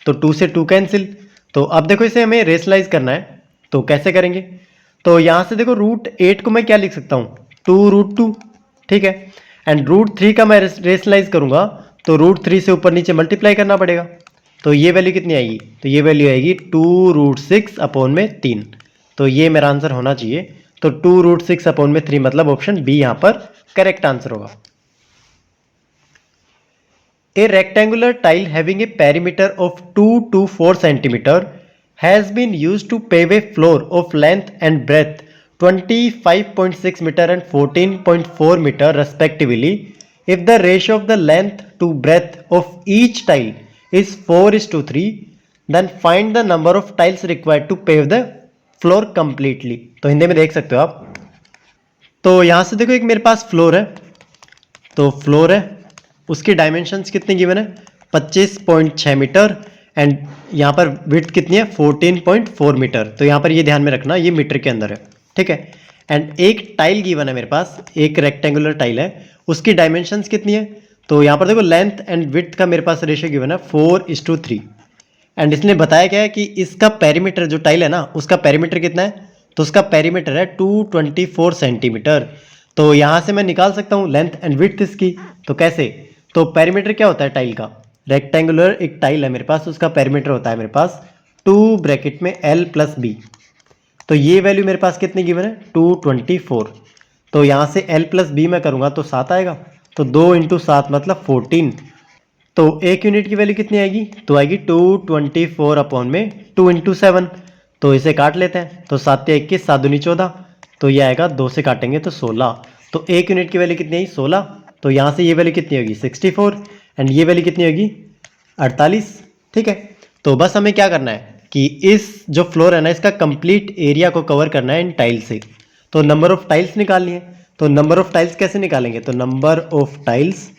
तो 2 से 2 कैंसिल। तो अब देखो इसे हमें रेशनलाइज करना है, तो कैसे करेंगे, तो यहाँ से देखो √8 को मैं क्या लिख सकता हूँ 2√2। ठीक है, एंड √3 का मैं रेशनलाइज करूँगा तो √3 से ऊपर नीचे मल्टीप्लाई करना पड़ेगा, तो ये वैल्यू कितनी आएगी, तो ये वैल्यू आएगी 2√6 अपॉन में 3, तो ये मेरा आंसर होना चाहिए। तो 2√6/3 मतलब ऑप्शन बी यहाँ पर करेक्ट आंसर होगा। A rectangular tile having a perimeter of 2 to 4 centimeter has been used to pave a floor of length and breadth 25.6 meter and 14.4 meter respectively. If the ratio of the length to breadth of each tile is 4:3, then find the number of tiles required to pave the floor completely. तो हिंदी में देख सकते हो आप। तो यहाँ से देखो एक मेरे पास फ्लोर है, तो फ्लोर है, उसकी डायमेंशंस कितने गिवन है 25.6 मीटर एंड यहाँ पर विड्थ कितनी है 14.4 मीटर। तो यहाँ पर ये ध्यान में रखना ये मीटर के अंदर है, ठीक है। एंड एक टाइल गिवन है मेरे पास, एक रेक्टेंगुलर टाइल है, उसकी डायमेंशंस कितनी है, तो यहाँ पर देखो लेंथ एंड विड्थ का मेरे पास रेशियो गिवन है 4:3 एंड इसने बताया क्या है कि इसका पेरीमीटर जो टाइल है ना उसका पेरीमीटर कितना है, तो उसका पेरीमीटर है 224 सेंटीमीटर। तो यहाँ से मैं निकाल सकता हूँ लेंथ एंड विड्थ इसकी। तो कैसे, तो पेरीमीटर क्या होता है टाइल का, रेक्टेंगुलर एक टाइल है मेरे पास, उसका पेरीमीटर होता है मेरे पास 2 ब्रैकेट में L + B। तो ये वैल्यू मेरे पास कितनी गिवन है 224। तो यहाँ से L + B मैं करूँगा तो 7 आएगा, तो 2 × 7 मतलब 14। तो एक यूनिट की वैल्यू कितनी आएगी, तो आएगी 224/2 × 7। तो इसे काट लेते हैं, तो 7 × 21 7 दूनी 14, तो ये आएगा 2 से काटेंगे तो 16। तो एक यूनिट की वैल्यू कितनी आई 16। तो यहाँ से ये वैल्यू कितनी होगी 64 एंड ये वैल्यू कितनी होगी 48, ठीक है। तो बस हमें क्या करना है कि इस जो फ्लोर है ना इसका कंप्लीट एरिया को कवर करना है इन टाइल से। तो नंबर ऑफ टाइल्स निकालनी है, तो नंबर ऑफ टाइल्स कैसे निकालेंगे, तो नंबर ऑफ टाइल्स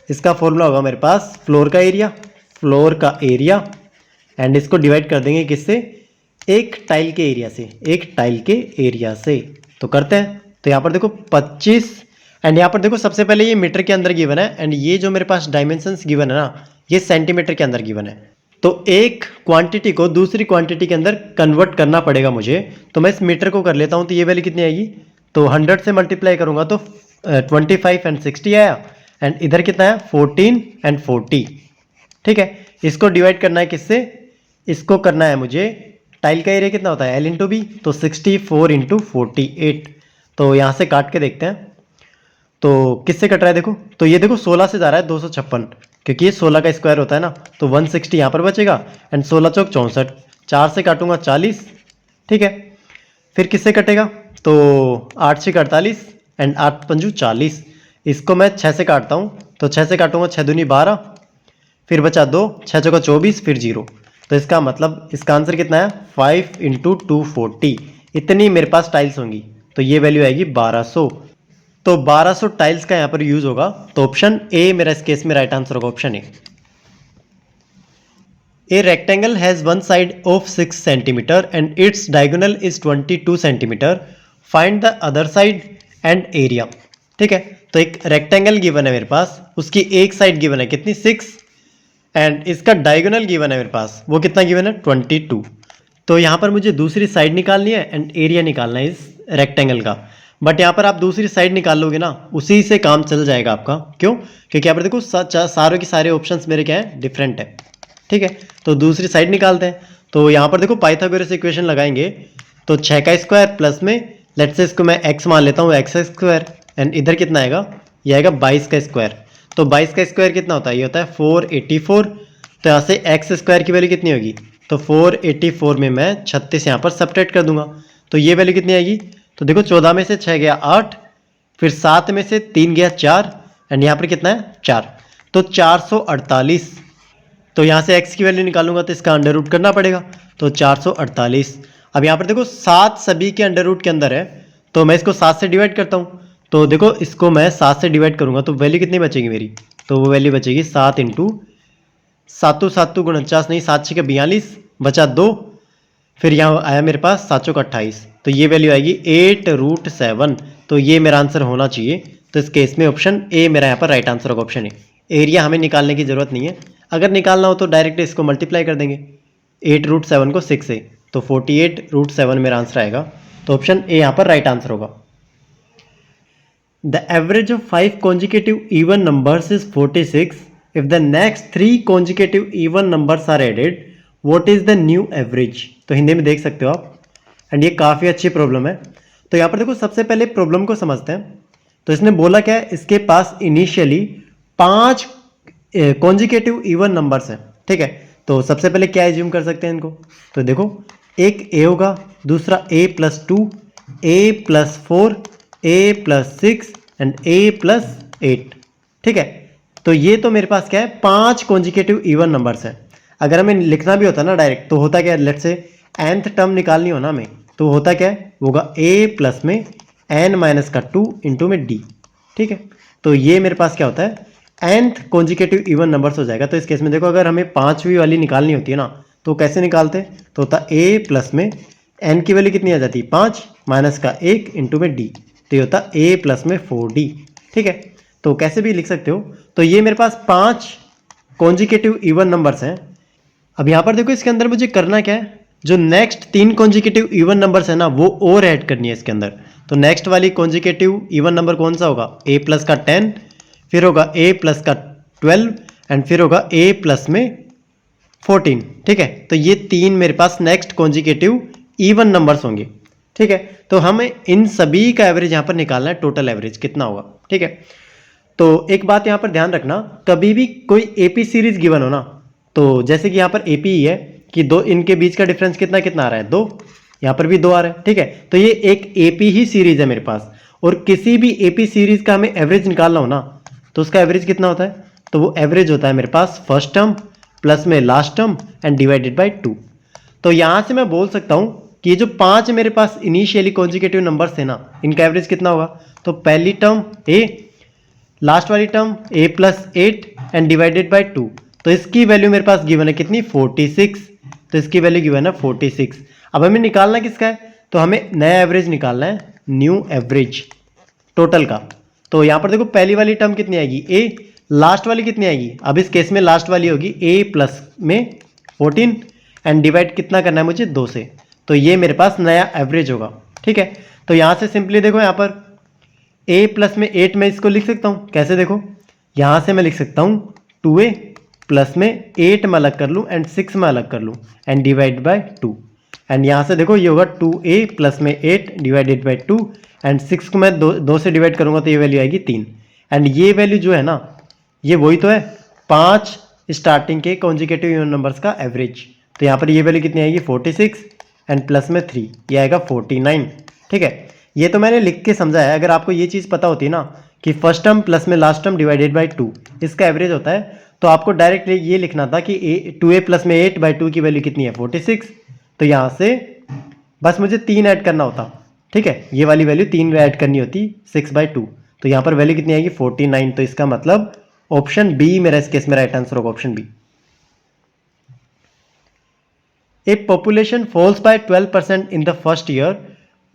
इसका फॉर्मूला होगा मेरे पास फ्लोर का एरिया एंड इसको डिवाइड कर देंगे किससे, एक टाइल के एरिया से, तो करते हैं। तो यहाँ पर देखो 25 एंड यहाँ पर देखो सबसे पहले ये मीटर के अंदर गिवन है एंड ये जो मेरे पास डायमेंशंस गिवन है ना ये सेंटीमीटर के अंदर गिवन है। तो एक क्वांटिटी को दूसरी क्वांटिटी के अंदर कन्वर्ट करना पड़ेगा मुझे। तो मैं इस मीटर को कर लेता हूँ, तो ये वैल्यू कितनी आएगी, तो 100 से मल्टीप्लाई करूँगा तो 25 एंड 60 आया एंड इधर कितना है 14 एंड 40, ठीक है। इसको डिवाइड करना है किससे, इसको करना है मुझे टाइल का एरिया कितना होता है L × B, तो 64 × 48। तो यहाँ से काट के देखते हैं तो किससे कट रहा है, देखो तो ये देखो 16 से जा रहा है 256, क्योंकि ये 16 का स्क्वायर होता है ना, तो 160 यहाँ पर बचेगा एंड 16 × 4 = 64, 4 से काटूंगा 40, ठीक है। फिर किससे कटेगा, तो 8 × 6 = 48 एंड 8 × 5 = 40। इसको मैं 6 से काटता हूँ, तो 6 से काटूंगा 6 दूनी 12, फिर बचा 2, 6 × 4 = 24, फिर 0। तो इसका मतलब इसका आंसर कितना है 5 × 240। इतनी मेरे पास टाइल्स होंगी, तो ये वैल्यू आएगी 1200। तो 1200 टाइल्स का यहाँ पर यूज होगा, तो ऑप्शन ए मेरा इस केस में राइट आंसर होगा, option A. A rectangle has one side of 6 centimeter and its diagonal is 22 centimeter. Find the other side and area. ठीक है, तो एक रेक्टेंगल गिवन है मेरे पास, उसकी एक साइड गिवन है कितनी 6 एंड इसका डायगोनल गिवन है मेरे पास, वो कितना गिवन है 22। तो यहाँ पर मुझे दूसरी साइड निकालनी है एंड एरिया निकालना है इस रेक्टेंगल का। बट यहाँ पर आप दूसरी साइड निकाल लोगे ना उसी से काम चल जाएगा आपका, क्यों, क्योंकि यहाँ पर देखो सारे के सारे ऑप्शंस मेरे क्या हैं डिफरेंट है, ठीक है। तो दूसरी साइड निकालते हैं, तो यहाँ पर देखो पाइथागोरस इक्वेशन लगाएंगे, तो 6 का स्क्वायर प्लस में लेट्स से इसको मैं x मान लेता हूँ x² एंड इधर कितना आएगा, ये आएगा 22 का स्क्वायर। तो 22 का स्क्वायर कितना होता है, ये होता है 484। तो यहाँ से x² की वैल्यू कितनी होगी, तो 484 में मैं 36 यहाँ पर सब्ट्रैक्ट कर दूंगा, तो ये वैल्यू कितनी आएगी, तो देखो 14 में से 6 गया 8, फिर 7 में से 3 गया 4 एंड यहाँ पर कितना है 4, तो 448। तो यहाँ से x की वैल्यू निकालूंगा तो इसका अंडर रूट करना पड़ेगा, तो 448। अब यहाँ पर देखो 7 सभी के अंडर रूट के अंदर है, तो मैं इसको 7 से डिवाइड करता हूँ। तो देखो इसको मैं 7 से डिवाइड करूँगा तो वैल्यू कितनी बचेगी मेरी, तो वो वैल्यू बचेगी 7 × 7 7 49 नहीं 7 6 42 बचा 2, फिर यहाँ आया मेरे पास 7 चौक 28, तो ये वैल्यू आएगी 8√7। तो ये मेरा आंसर होना चाहिए, तो इस केस में ऑप्शन ए मेरा यहाँ पर राइट आंसर होगा, ऑप्शन ए। एरिया हमें निकालने की ज़रूरत नहीं है, अगर निकालना हो तो डायरेक्ट इसको मल्टीप्लाई कर देंगे 8√7 को 6 से, तो 48√7 मेरा आंसर आएगा, तो ऑप्शन ए यहाँ पर राइट आंसर होगा। The average of 5 consecutive even numbers is 46. If the next 3 consecutive even numbers are added, what is the new average? तो हिंदी में देख सकते हो आप एंड ये काफ़ी अच्छी प्रॉब्लम है। तो यहाँ पर देखो सबसे पहले प्रॉब्लम को समझते हैं। तो इसने बोला क्या है, इसके पास इनिशियली 5 कॉन्जिकेटिव इवन नंबर्स हैं, ठीक है। तो सबसे पहले क्या एज्यूम कर सकते हैं इनको, तो देखो एक ए होगा, दूसरा a+2, a+4, a+6 and a+8, ठीक है। तो ये तो मेरे पास क्या है, 5 कॉन्जिकेटिव इवन नंबर्स है। अगर हमें लिखना भी होता ना डायरेक्ट, तो होता क्या है, लेट्स से nth टर्म निकालनी हो ना हमें, तो होता क्या है, होगा a प्लस में n-2 इंटू में d, ठीक है। तो ये मेरे पास क्या होता है, nth कॉन्जिकेटिव इवन नंबर्स हो जाएगा। तो इस केस में देखो अगर हमें 5वीं वाली निकालनी होती है ना, तो कैसे निकालते, तो होता a प्लस में n की वैल्यू कितनी आ जाती है 5 माइनस का 1 इंटू में d, तो ये होता a प्लस में 4d, ठीक है। तो कैसे भी लिख सकते हो। तो ये मेरे पास 5 कॉन्जिकेटिव इवन नंबर्स हैं। अब यहाँ पर देखो इसके अंदर मुझे करना क्या है, जो नेक्स्ट 3 कॉन्जिकेटिव इवन नंबर्स है ना, वो और ऐड करनी है इसके अंदर। तो नेक्स्ट वाली कॉन्जिकेटिव इवन नंबर कौन सा होगा, a प्लस का 10, फिर होगा a प्लस का 12 एंड फिर होगा a प्लस में 14, ठीक है। तो ये 3 मेरे पास नेक्स्ट कॉन्जिकेटिव इवन नंबर्स होंगे, ठीक है। तो हमें इन सभी का एवरेज यहाँ पर निकालना है, टोटल एवरेज कितना होगा, ठीक है। तो एक बात यहाँ पर ध्यान रखना, कभी भी कोई एपी सीरीज गिवन हो ना, तो जैसे कि यहाँ पर एपी ही है कि दो, इनके बीच का डिफरेंस कितना कितना आ रहा है, 2, यहाँ पर भी 2 आ रहा है, ठीक है। तो ये एक एपी ही सीरीज है मेरे पास, और किसी भी एपी सीरीज का हमें एवरेज निकालना हो ना, तो उसका एवरेज कितना होता है, तो वो एवरेज होता है मेरे पास फर्स्ट टर्म प्लस में last term and divided by 2। तो यहाँ से मैं बोल सकता हूँ कि ये जो 5 मेरे पास इनिशियली कॉन्जिकेटिव नंबर्स थे ना, इनका एवरेज कितना होगा, तो पहली टर्म a, लास्ट वाली term a+8 and divided by 2। तो इसकी वैल्यू मेरे पास गिवन है कितनी, 46। तो इसकी वैल्यू गिवन है 46। अब हमें निकालना किसका है, तो हमें नया एवरेज निकालना है, न्यू एवरेज टोटल का। तो यहाँ पर देखो पहली वाली टर्म कितनी आएगी a, लास्ट वाली कितनी आएगी, अब इस केस में लास्ट वाली होगी a प्लस में 14 एंड डिवाइड कितना करना है मुझे, 2 से। तो ये मेरे पास नया एवरेज होगा, ठीक है। तो यहाँ से सिंपली देखो यहाँ पर a प्लस में 8 मैं इसको लिख सकता हूँ, कैसे देखो, यहाँ से मैं लिख सकता हूँ 2a प्लस में 8 में अलग कर लूँ एंड 6 में अलग कर लूँ एंड डिवाइड बाय 2। एंड यहाँ से देखो ये होगा 2a प्लस में 8 डिवाइडेड बाई 2 एंड 6 को मैं 2 से डिवाइड करूँगा तो ये वैल्यू आएगी 3। एंड ये वैल्यू जो है ना, ये वही तो है 5 स्टार्टिंग के कॉन्जिकेटिव इवन नंबर्स का एवरेज। तो यहाँ पर ये वैल्यू कितनी आएगी 46 एंड प्लस में 3, ये आएगा 49, ठीक है। ये तो मैंने लिख के समझा है। अगर आपको ये चीज़ पता होती ना कि फर्स्ट टर्म प्लस में लास्ट टर्म डिवाइडेड बाई 2 इसका एवरेज होता है, तो आपको डायरेक्ट ये लिखना था कि 2a प्लस में 8 बाई 2 की वैल्यू कितनी है 46। तो यहाँ से बस मुझे 3 ऐड करना होता, ठीक है। ये वाली वैल्यू 3 ऐड करनी होती 6/2। तो यहाँ पर वैल्यू कितनी आएगी 49। तो इसका मतलब ऑप्शन बी मेरा इस केस में राइट आंसर होगा, option B. A population falls by 12% in the first year,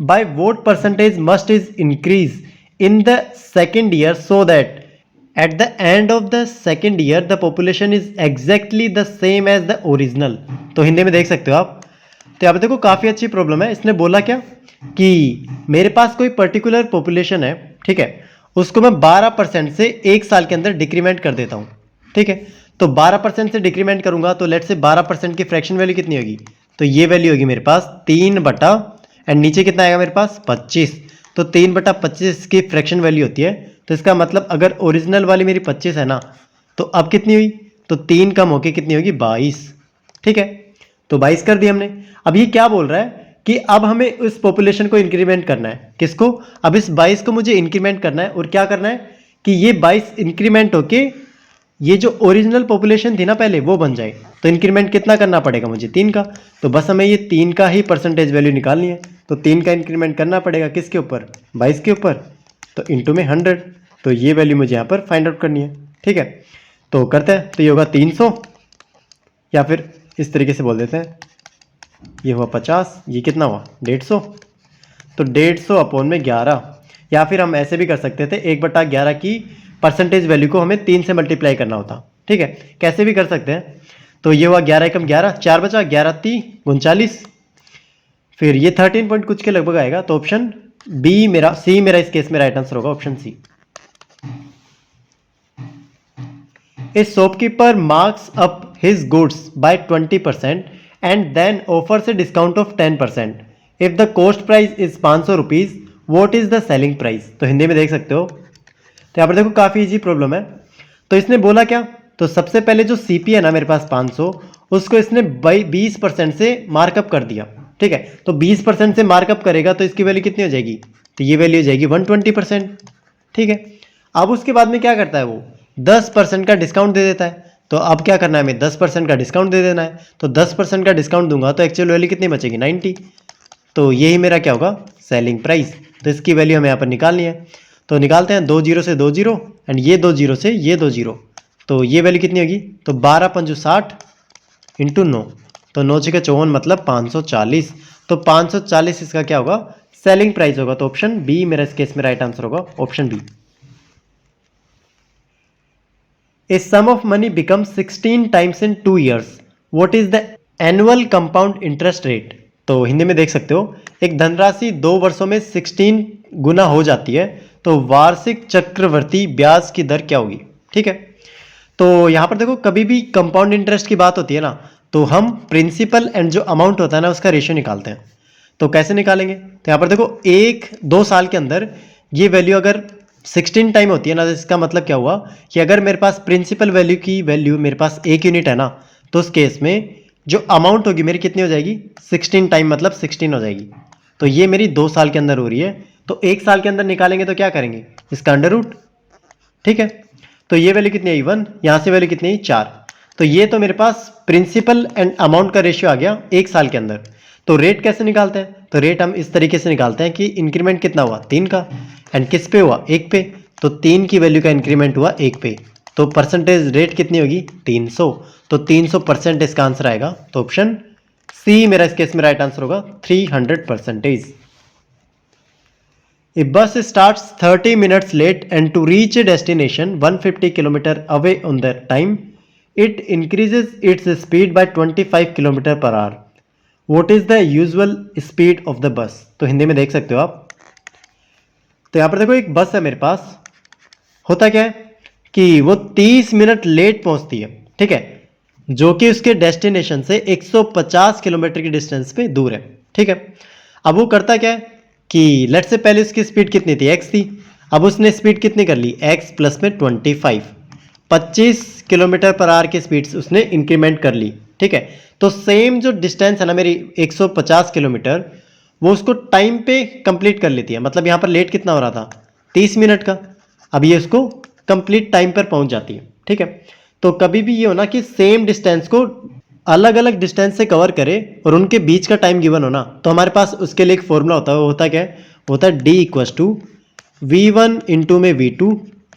by what percentage must is increase in the second year so that at the end of the second year the population is exactly the same as the original। तो हिंदी में देख सकते हो आप। तो यहाँ पे देखो काफ़ी अच्छी प्रॉब्लम है। इसने बोला क्या कि मेरे पास कोई पर्टिकुलर पॉपुलेशन है, ठीक है, उसको मैं 12% से 1 साल के अंदर डिक्रीमेंट कर देता हूँ, ठीक है। तो 12% से डिक्रीमेंट करूंगा तो लेट से 12% की फ्रैक्शन वैल्यू कितनी होगी, तो ये वैल्यू होगी मेरे पास 3 बटा एंड नीचे कितना आएगा मेरे पास 25। तो 3/25 की फ्रैक्शन वैल्यू होती है। तो इसका मतलब अगर ओरिजिनल वाली मेरी 25 है ना, तो अब कितनी हुई, तो 3 कम होके कितनी होगी 22, ठीक है। तो 22 कर दिया हमने। अब ये क्या बोल रहा है कि अब हमें उस पॉपुलेशन को इंक्रीमेंट करना है, किसको, अब इस 22 को मुझे इंक्रीमेंट करना है। और क्या करना है कि ये 22 इंक्रीमेंट होके ये जो ओरिजिनल पॉपुलेशन थी ना पहले वो बन जाए। तो इंक्रीमेंट कितना करना पड़ेगा मुझे 3 का। तो बस हमें ये 3 का ही परसेंटेज वैल्यू निकालनी है। तो 3 का इंक्रीमेंट करना पड़ेगा किसके ऊपर, 22 के ऊपर, तो इंटू में 100। तो ये वैल्यू मुझे यहाँ पर फाइंड आउट करनी है, ठीक है। तो करते हैं, तो ये होगा 300 या फिर इस तरीके से बोल देते हैं, ये हुआ 50, ये कितना हुआ 150। तो 150 अपॉन में 11, या फिर हम ऐसे भी कर सकते थे 1/11 की परसेंटेज वैल्यू को हमें 3 से मल्टीप्लाई करना होता, ठीक है, कैसे भी कर सकते हैं। तो ये हुआ 11 एकम 11, 4 बचा, 11×3 39, फिर ये 13 पॉइंट कुछ के लगभग आएगा। तो ऑप्शन बी मेरा, सी मेरा इस केस में राइट आंसर होगा, option C. A shopkeeper marks up his goods by 20% and then offers a discount of 10%। If the cost price is 500 rupees, what is the selling price. तो हिंदी में देख सकते हो, तो यहाँ पर देखो काफ़ी इजी प्रॉब्लम है। तो इसने बोला क्या, तो सबसे पहले जो सीपी है ना मेरे पास 500, उसको इसने 20% से मार्कअप कर दिया। ठीक है, तो 20% से मार्कअप करेगा तो इसकी वैल्यू कितनी हो जाएगी, तो ये वैल्यू हो जाएगी 120%। ठीक है, अब उसके बाद में क्या करता है वो 10% का डिस्काउंट दे देता है। तो अब क्या करना है, हमें 10% का डिस्काउंट दे देना है। तो 10% का डिस्काउंट दूंगा तो एक्चुअल वैल्यू कितनी बचेगी 90। तो यही मेरा क्या होगा, सेलिंग प्राइस। तो इसकी वैल्यू हमें यहाँ पर निकालनी है। तो निकालते हैं, 2 जीरो से 2 जीरो एंड ये 2 जीरो से ये 2 जीरो, तो ये वैल्यू कितनी होगी, तो 12 पंजू 60 इंटू 9, तो 9 छः 54 मतलब 540। तो 540 इसका क्या होगा, सेलिंग प्राइस होगा। तो ऑप्शन बी मेरा इस केस में राइट आंसर होगा, option B. A sum of money becomes 16 times in 2 years. What is the annual compound interest rate? तो हिंदी में देख सकते हो, एक धनराशि 2 वर्षों में 16 गुना हो जाती है, तो वार्षिक चक्रवर्ती ब्याज की दर क्या होगी। ठीक है, तो यहाँ पर देखो कभी भी कंपाउंड इंटरेस्ट की बात होती है ना, तो हम प्रिंसिपल एंड जो अमाउंट होता है ना उसका रेशियो निकालते हैं। तो कैसे निकालेंगे, तो यहाँ पर देखो 1-2 साल के अंदर ये वैल्यू अगर 16 टाइम होती है ना, तो इसका मतलब क्या हुआ कि अगर मेरे पास प्रिंसिपल वैल्यू की वैल्यू मेरे पास 1 यूनिट है ना, तो उस केस में जो अमाउंट होगी मेरी कितनी हो जाएगी, 16 टाइम मतलब 16 हो जाएगी। तो ये मेरी 2 साल के अंदर हो रही है। तो 1 साल के अंदर निकालेंगे तो क्या करेंगे, इसका अंडर रूट। ठीक है, तो ये वैल्यू कितनी आई 1, यहाँ से वैल्यू कितनी आई 4। तो ये तो मेरे पास प्रिंसिपल एंड अमाउंट का रेशियो आ गया 1 साल के अंदर। तो रेट कैसे निकालते हैं, तो रेट हम इस तरीके से निकालते हैं कि इंक्रीमेंट कितना हुआ 3 का एंड किस पे हुआ 1 पे, तो 3 की वैल्यू का इंक्रीमेंट हुआ 1 पे। तो परसेंटेज रेट कितनी होगी 300, तो 300% इसका आंसर आएगा। तो ऑप्शन सी मेरा इस केस में राइट आंसर होगा 300%। A bus starts 30 minutes late and to reach a destination 150 km away on that time, it increases its speed by 25 km per hour. What is the usual speed of the bus? तो हिंदी में देख सकते हो आप। तो यहाँ पर देखो एक बस है मेरे पास, होता क्या है कि वो 30 मिनट लेट पहुंचती है। ठीक है, जो कि उसके डेस्टिनेशन से 150 किलोमीटर की डिस्टेंस पे दूर है। ठीक है, अब वो करता क्या है कि लेट से पहले उसकी स्पीड कितनी थी, x थी। अब उसने स्पीड कितनी कर ली, x प्लस में 25 किलोमीटर पर आवर की स्पीड उसने इंक्रीमेंट कर ली। ठीक है, तो सेम जो डिस्टेंस है ना मेरी 150 किलोमीटर, वो उसको टाइम पे कंप्लीट कर लेती है। मतलब यहाँ पर लेट कितना हो रहा था 30 मिनट का, अब ये उसको कंप्लीट टाइम पर पहुंच जाती है। ठीक है, तो कभी भी ये हो ना कि सेम डिस्टेंस को अलग अलग डिस्टेंस से कवर करे और उनके बीच का टाइम गिवन हो ना, तो हमारे पास उसके लिए एक फॉर्मूला होता है। वो होता क्या है, होता है d equals to v1 into में v2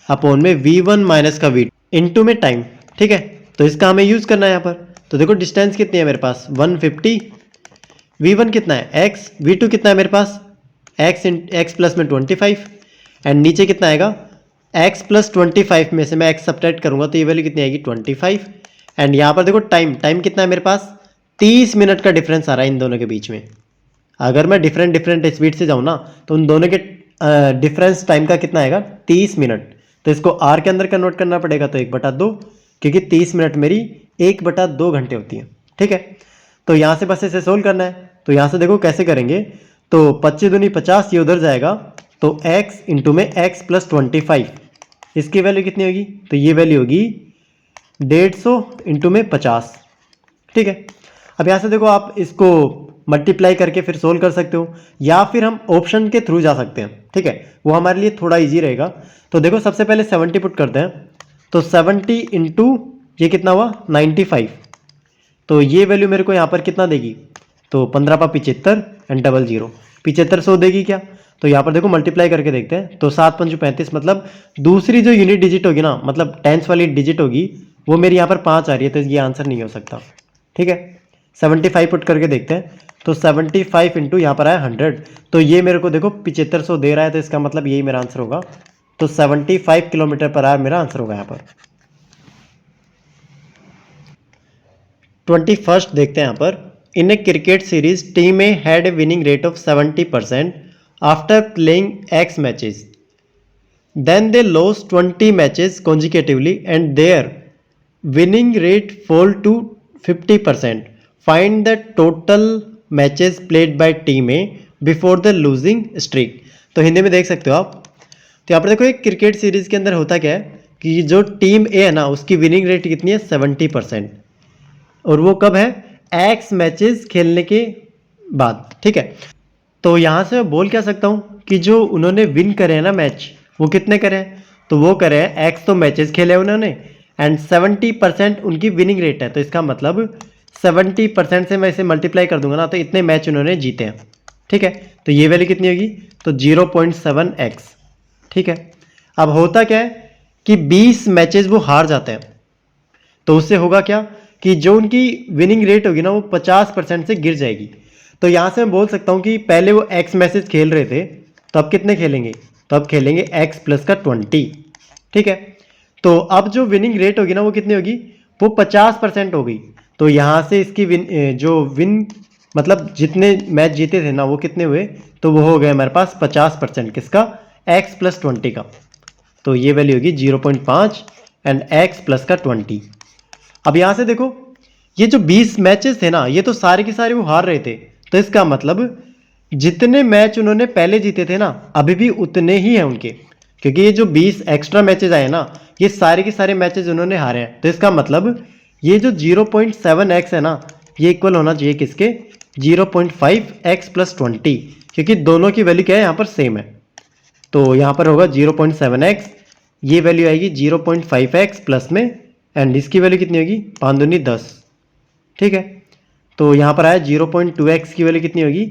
अपॉन में v1 माइनस का v2 इंटू में टाइम। ठीक है, तो इसका हमें यूज करना है यहाँ पर। तो देखो डिस्टेंस कितनी है मेरे पास 150, v1 कितना है x, v2 कितना है मेरे पास x प्लस में 25 एंड नीचे कितना आएगा x प्लस 25 में से मैं x सब्ट्रैक्ट करूंगा तो ये वैल्यू कितनी आएगी 25। एंड यहाँ पर देखो टाइम कितना है मेरे पास 30 मिनट का डिफरेंस आ रहा है इन दोनों के बीच में। अगर मैं डिफरेंट स्पीड से जाऊँ ना तो उन दोनों के डिफरेंस टाइम का कितना आएगा 30 मिनट। तो इसको आर के अंदर कन्वर्ट करना पड़ेगा, तो 1/2, क्योंकि 30 मिनट मेरी 1/2 घंटे होती है। ठीक है, तो यहाँ से बस इसे सोल्व करना है। तो यहाँ से देखो कैसे करेंगे, तो 25 दूनी 50, ये उधर जाएगा, तो x इंटू में x प्लस 25, इसकी वैल्यू कितनी होगी, तो ये वैल्यू होगी 150 इंटू में 50। ठीक है, अब यहाँ से देखो आप इसको मल्टीप्लाई करके फिर सोल्व कर सकते हो, या फिर हम ऑप्शन के थ्रू जा सकते हैं। ठीक है, वो हमारे लिए थोड़ा इजी रहेगा। तो देखो सबसे पहले 70 पुट करते हैं, तो 70 इंटू ये कितना हुआ 95, तो ये वैल्यू मेरे को यहाँ पर कितना देगी, तो 15×75 एंड 00 7500 देगी क्या। तो यहाँ पर देखो मल्टीप्लाई करके देखते हैं, तो 7×5 मतलब दूसरी जो यूनिट डिजिट होगी ना, मतलब टेंस वाली डिजिट होगी, वो मेरी यहाँ पर 5 आ रही है, तो ये आंसर नहीं हो सकता। ठीक है, 75 पुट करके देखते हैं, तो 75 इंटू यहाँ पर आया 100, तो ये मेरे को देखो 7500 दे रहा है, तो इसका मतलब यही मेरा आंसर होगा। तो 75 किलोमीटर पर आवर मेरा आंसर होगा यहाँ पर। 21 देखते हैं यहाँ पर, in a cricket series team A had a winning rate of 70% after playing x matches, then they lost 20 matches consecutively and their winning rate fall to 50%. Find the total matches played by team A before the losing streak. तो हिंदी में देख सकते हो आप। तो यहाँ पर देखो एक क्रिकेट सीरीज के अंदर होता क्या है कि जो टीम ए है ना उसकी विनिंग रेट कितनी है 70%। और वो कब है, एक्स मैचेस खेलने के बाद, ठीक है। तो यहाँ से मैं बोल क्या सकता हूँ कि जो उन्होंने विन करे हैं ना मैच, वो कितने करे हैं, तो वो करे हैं एक्स तो मैचेस खेले उन्होंने एंड 70% उनकी विनिंग रेट है। तो इसका मतलब 70% से मैं इसे मल्टीप्लाई कर दूंगा ना, तो इतने मैच उन्होंने जीते हैं, ठीक है। तो ये वैल्यू कितनी होगी, तो 0.7x, ठीक है। अब होता क्या है कि 20 मैचेस वो हार जाते हैं, तो उससे होगा क्या कि जो उनकी विनिंग रेट होगी ना वो 50% से गिर जाएगी। तो यहाँ से मैं बोल सकता हूँ कि पहले वो एक्स मैचेस खेल रहे थे, तो अब कितने खेलेंगे, तो अब खेलेंगे एक्स प्लस का 20, ठीक है। तो अब जो विनिंग रेट होगी ना वो कितनी होगी, वो 50% हो गई। तो यहाँ से इसकी विन मतलब जितने मैच जीते थे ना वो कितने हुए, तो वो हो गए हमारे पास 50%, किसका, एक्स प्लस 20 का। तो ये वैल्यू होगी 0.5 एंड एक्स प्लस का 20। अब यहाँ से देखो ये जो 20 मैचेस थे ना ये तो सारे के सारे वो हार रहे थे, तो इसका मतलब जितने मैच उन्होंने पहले जीते थे ना अभी भी उतने ही हैं उनके, क्योंकि ये जो 20 एक्स्ट्रा मैचेस आए ना ये सारे के सारे मैचेस उन्होंने हारे हैं। तो इसका मतलब ये जो 0.7x है ना ये इक्वल होना चाहिए किसके, 0.5x प्लस 20, क्योंकि दोनों की वैल्यू क्या है यहाँ पर सेम है। तो यहाँ पर होगा 0.7x, ये वैल्यू आएगी 0.5x प्लस में, एंड इसकी वैल्यू कितनी होगी, 5 दूनी 10, ठीक है। तो यहाँ पर आया 0.2x की वैल्यू कितनी होगी,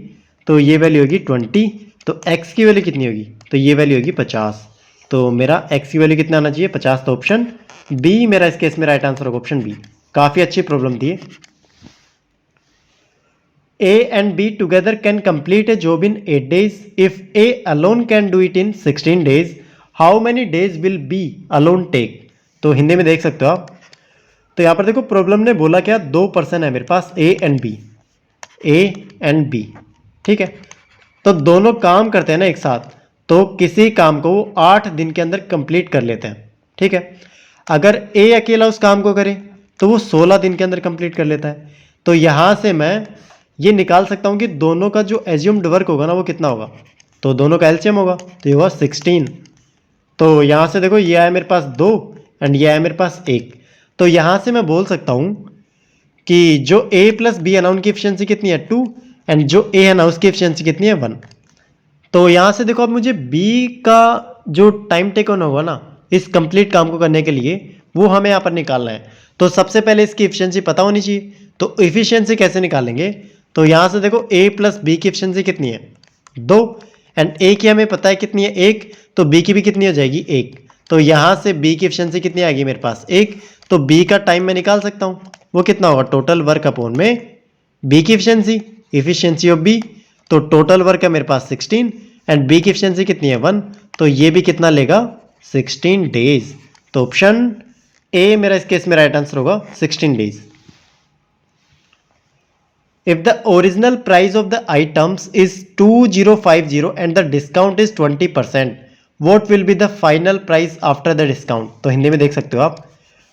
तो ये वैल्यू होगी 20। तो x की वैल्यू कितनी होगी, तो ये वैल्यू होगी 50। तो मेरा x की वैल्यू कितना आना चाहिए, 50। तो ऑप्शन बी मेरा इस केस में राइट आंसर होगा, ऑप्शन बी। काफ़ी अच्छी प्रॉब्लम थी। A and B together can complete a job in 8 days. If A alone can do it in 16 days, how many days will B alone take? तो हिंदी में देख सकते हो आप। तो यहाँ पर देखो प्रॉब्लम ने बोला क्या, 2 पर्सन है मेरे पास A and B, A and B, ठीक है। तो दोनों काम करते हैं ना एक साथ, तो किसी काम को वो 8 दिन के अंदर कंप्लीट कर लेते हैं, ठीक है। अगर A अकेला उस काम को करे तो वो 16 दिन के अंदर कंप्लीट कर लेता है। तो यहाँ से मैं ये निकाल सकता हूँ कि दोनों का जो एज्यूम्ड वर्क होगा ना वो कितना होगा, तो दोनों का एलसीएम होगा, तो ये होगा 16। तो यहाँ से देखो ये आया मेरे पास 2 एंड ये आया मेरे पास 1। तो यहाँ से मैं बोल सकता हूँ कि जो A प्लस बी है ना उनकी एफिशिएंसी कितनी है 2 एंड जो A है ना उसकी एफिशिएंसी कितनी है 1। तो यहाँ से देखो अब मुझे B का जो टाइम टेक ऑन होगा ना इस कंप्लीट काम को करने के लिए वो हमें यहाँ पर निकालना है। तो सबसे पहले इसकी एफिशिएंसी पता होनी चाहिए। तो एफिशिएंसी कैसे निकालेंगे, तो यहाँ से देखो A प्लस बी की एफिशिएंसी कितनी है 2 एंड A की हमें पता है कितनी है 1, तो B की भी कितनी हो जाएगी 1। तो यहाँ से B की एफिशिएंसी कितनी आएगी मेरे पास 1। तो B का टाइम मैं निकाल सकता हूँ, वो कितना होगा, टोटल वर्क अपॉन में B की एफिशिएंसी ऑफ B। तो टोटल वर्क है मेरे पास 16 एंड B की एफिशिएंसी कितनी है 1, तो ये भी कितना लेगा 16 डेज। तो ऑप्शन ए मेरा इस केस में राइट आंसर होगा 16 days. If the original price of the items is 2050 and the discount is 20%, what will be the final price after the discount? तो हिंदी में देख सकते हो आप।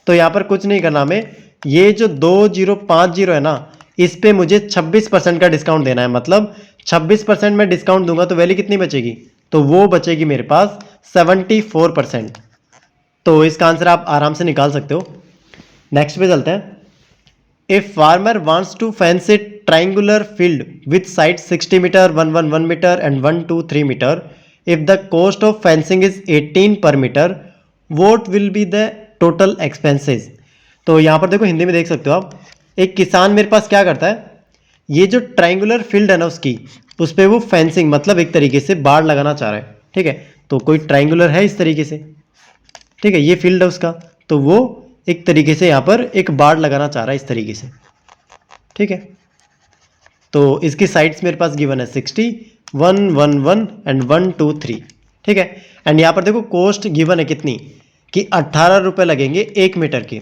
तो यहाँ पर कुछ नहीं करना हमें, ये जो 2050 है ना इस पे मुझे 26% का डिस्काउंट देना है, मतलब 26% में डिस्काउंट दूंगा तो वैल्यू कितनी बचेगी, तो वो बचेगी मेरे पास 74%। तो इसका आंसर आप आराम से निकाल सकते हो। नेक्स्ट पे चलते हैं। If farmer wants to fence a triangular field with sides 60 meter, 111 meter and 123 meter, if the cost of fencing is 18 per meter, what will be the total expenses? तो यहाँ पर देखो हिंदी में देख सकते हो आप, एक किसान मेरे पास क्या करता है, ये जो ट्राइंगुलर फील्ड है ना उसकी उस पर वो फेंसिंग मतलब एक तरीके से बाड़ लगाना चाह रहा है, ठीक है। तो कोई ट्राइंगुलर है इस तरीके से, ठीक है, ये फील्ड है उसका, तो वो एक तरीके से यहाँ पर एक बाड़ लगाना चाह रहा है इस तरीके से, ठीक है। तो इसकी साइड्स मेरे पास गिवन है 60, 111 एंड 123, ठीक है। एंड यहाँ पर देखो कॉस्ट गिवन है कितनी, कि 18 रुपये लगेंगे 1 मीटर के।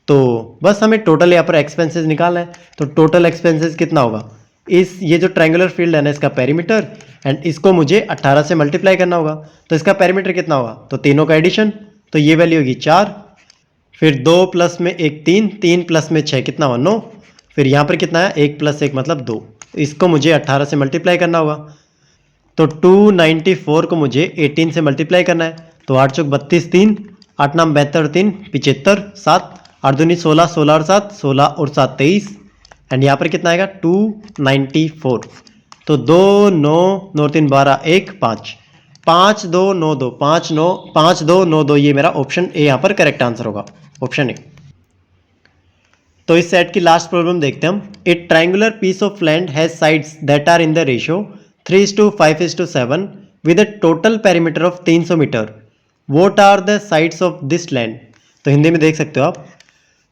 तो बस हमें टोटल यहाँ पर एक्सपेंसेस निकालना है। तो टोटल एक्सपेंसेस कितना होगा, ये जो ट्रायंगुलर फील्ड है ना इसका पेरीमीटर एंड इसको मुझे 18 से मल्टीप्लाई करना होगा। तो इसका पेरीमीटर कितना होगा, तो तीनों का एडिशन, तो ये वैल्यू होगी 4, फिर 2 प्लस में 1 3, 3 प्लस में 6 कितना हुआ 9, फिर यहाँ पर कितना है 1 प्लस 1 मतलब 2। इसको मुझे 18 से मल्टीप्लाई करना होगा। तो 294 को मुझे 18 से मल्टीप्लाई करना है। तो 8 चौक 32, 3 8 नाम 72, 3 75, 7 8 दूनी 16, 16 और 7 16 और 7 23 एंड यहाँ पर कितना आएगा 294। तो 2 9 9 3 12 1 5 5 2 9 2 5 9 5 2 9 2 ये मेरा ऑप्शन ए यहाँ पर करेक्ट आंसर होगा, ऑप्शन ए। तो इस सेट की लास्ट प्रॉब्लम देखते हैं हम। A triangular piece of land has sides that are in the ratio 3:5:7 with a total perimeter of 300 metre. What are the sides of this land? तो हिंदी में देख सकते हो आप।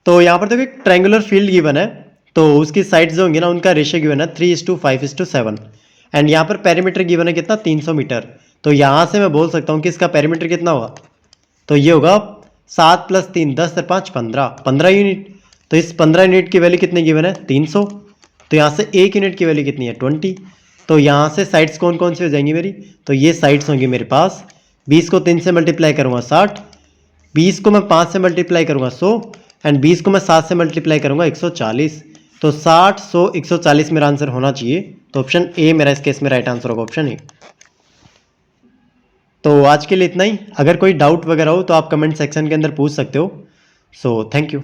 तो यहाँ पर देखो एक ट्रायंगुलर फील्ड गिवन है, तो उसकी साइड्स जो होंगी ना उनका रेशियो गिवन है 3:5:7 एंड यहाँ पर पेरीमीटर गिवन है कितना 300 मीटर। तो यहाँ से मैं बोल सकता हूँ कि इसका पेरीमीटर कितना होगा, तो ये होगा 7 + 3 10 और 5 15 यूनिट। तो इस 15 यूनिट की वैल्यू कितनी गिवन है 300। तो यहाँ से 1 यूनिट की वैल्यू कितनी है 20। तो यहाँ से साइड्स कौन कौन सी हो जाएंगी मेरी, तो ये साइड्स होंगी मेरे पास 20 को 3 से मल्टीप्लाई करूँगा 60, 20 को मैं 5 से मल्टीप्लाई करूँगा 100 एंड 20 को मैं 7 से मल्टीप्लाई करूँगा 140। तो 60 100 140 मेरा आंसर होना चाहिए। तो ऑप्शन ए मेरा इस केस में राइट आंसर होगा, ऑप्शन ए। तो आज के लिए इतना ही। अगर कोई डाउट वगैरह हो तो आप कमेंट सेक्शन के अंदर पूछ सकते हो। So thank you.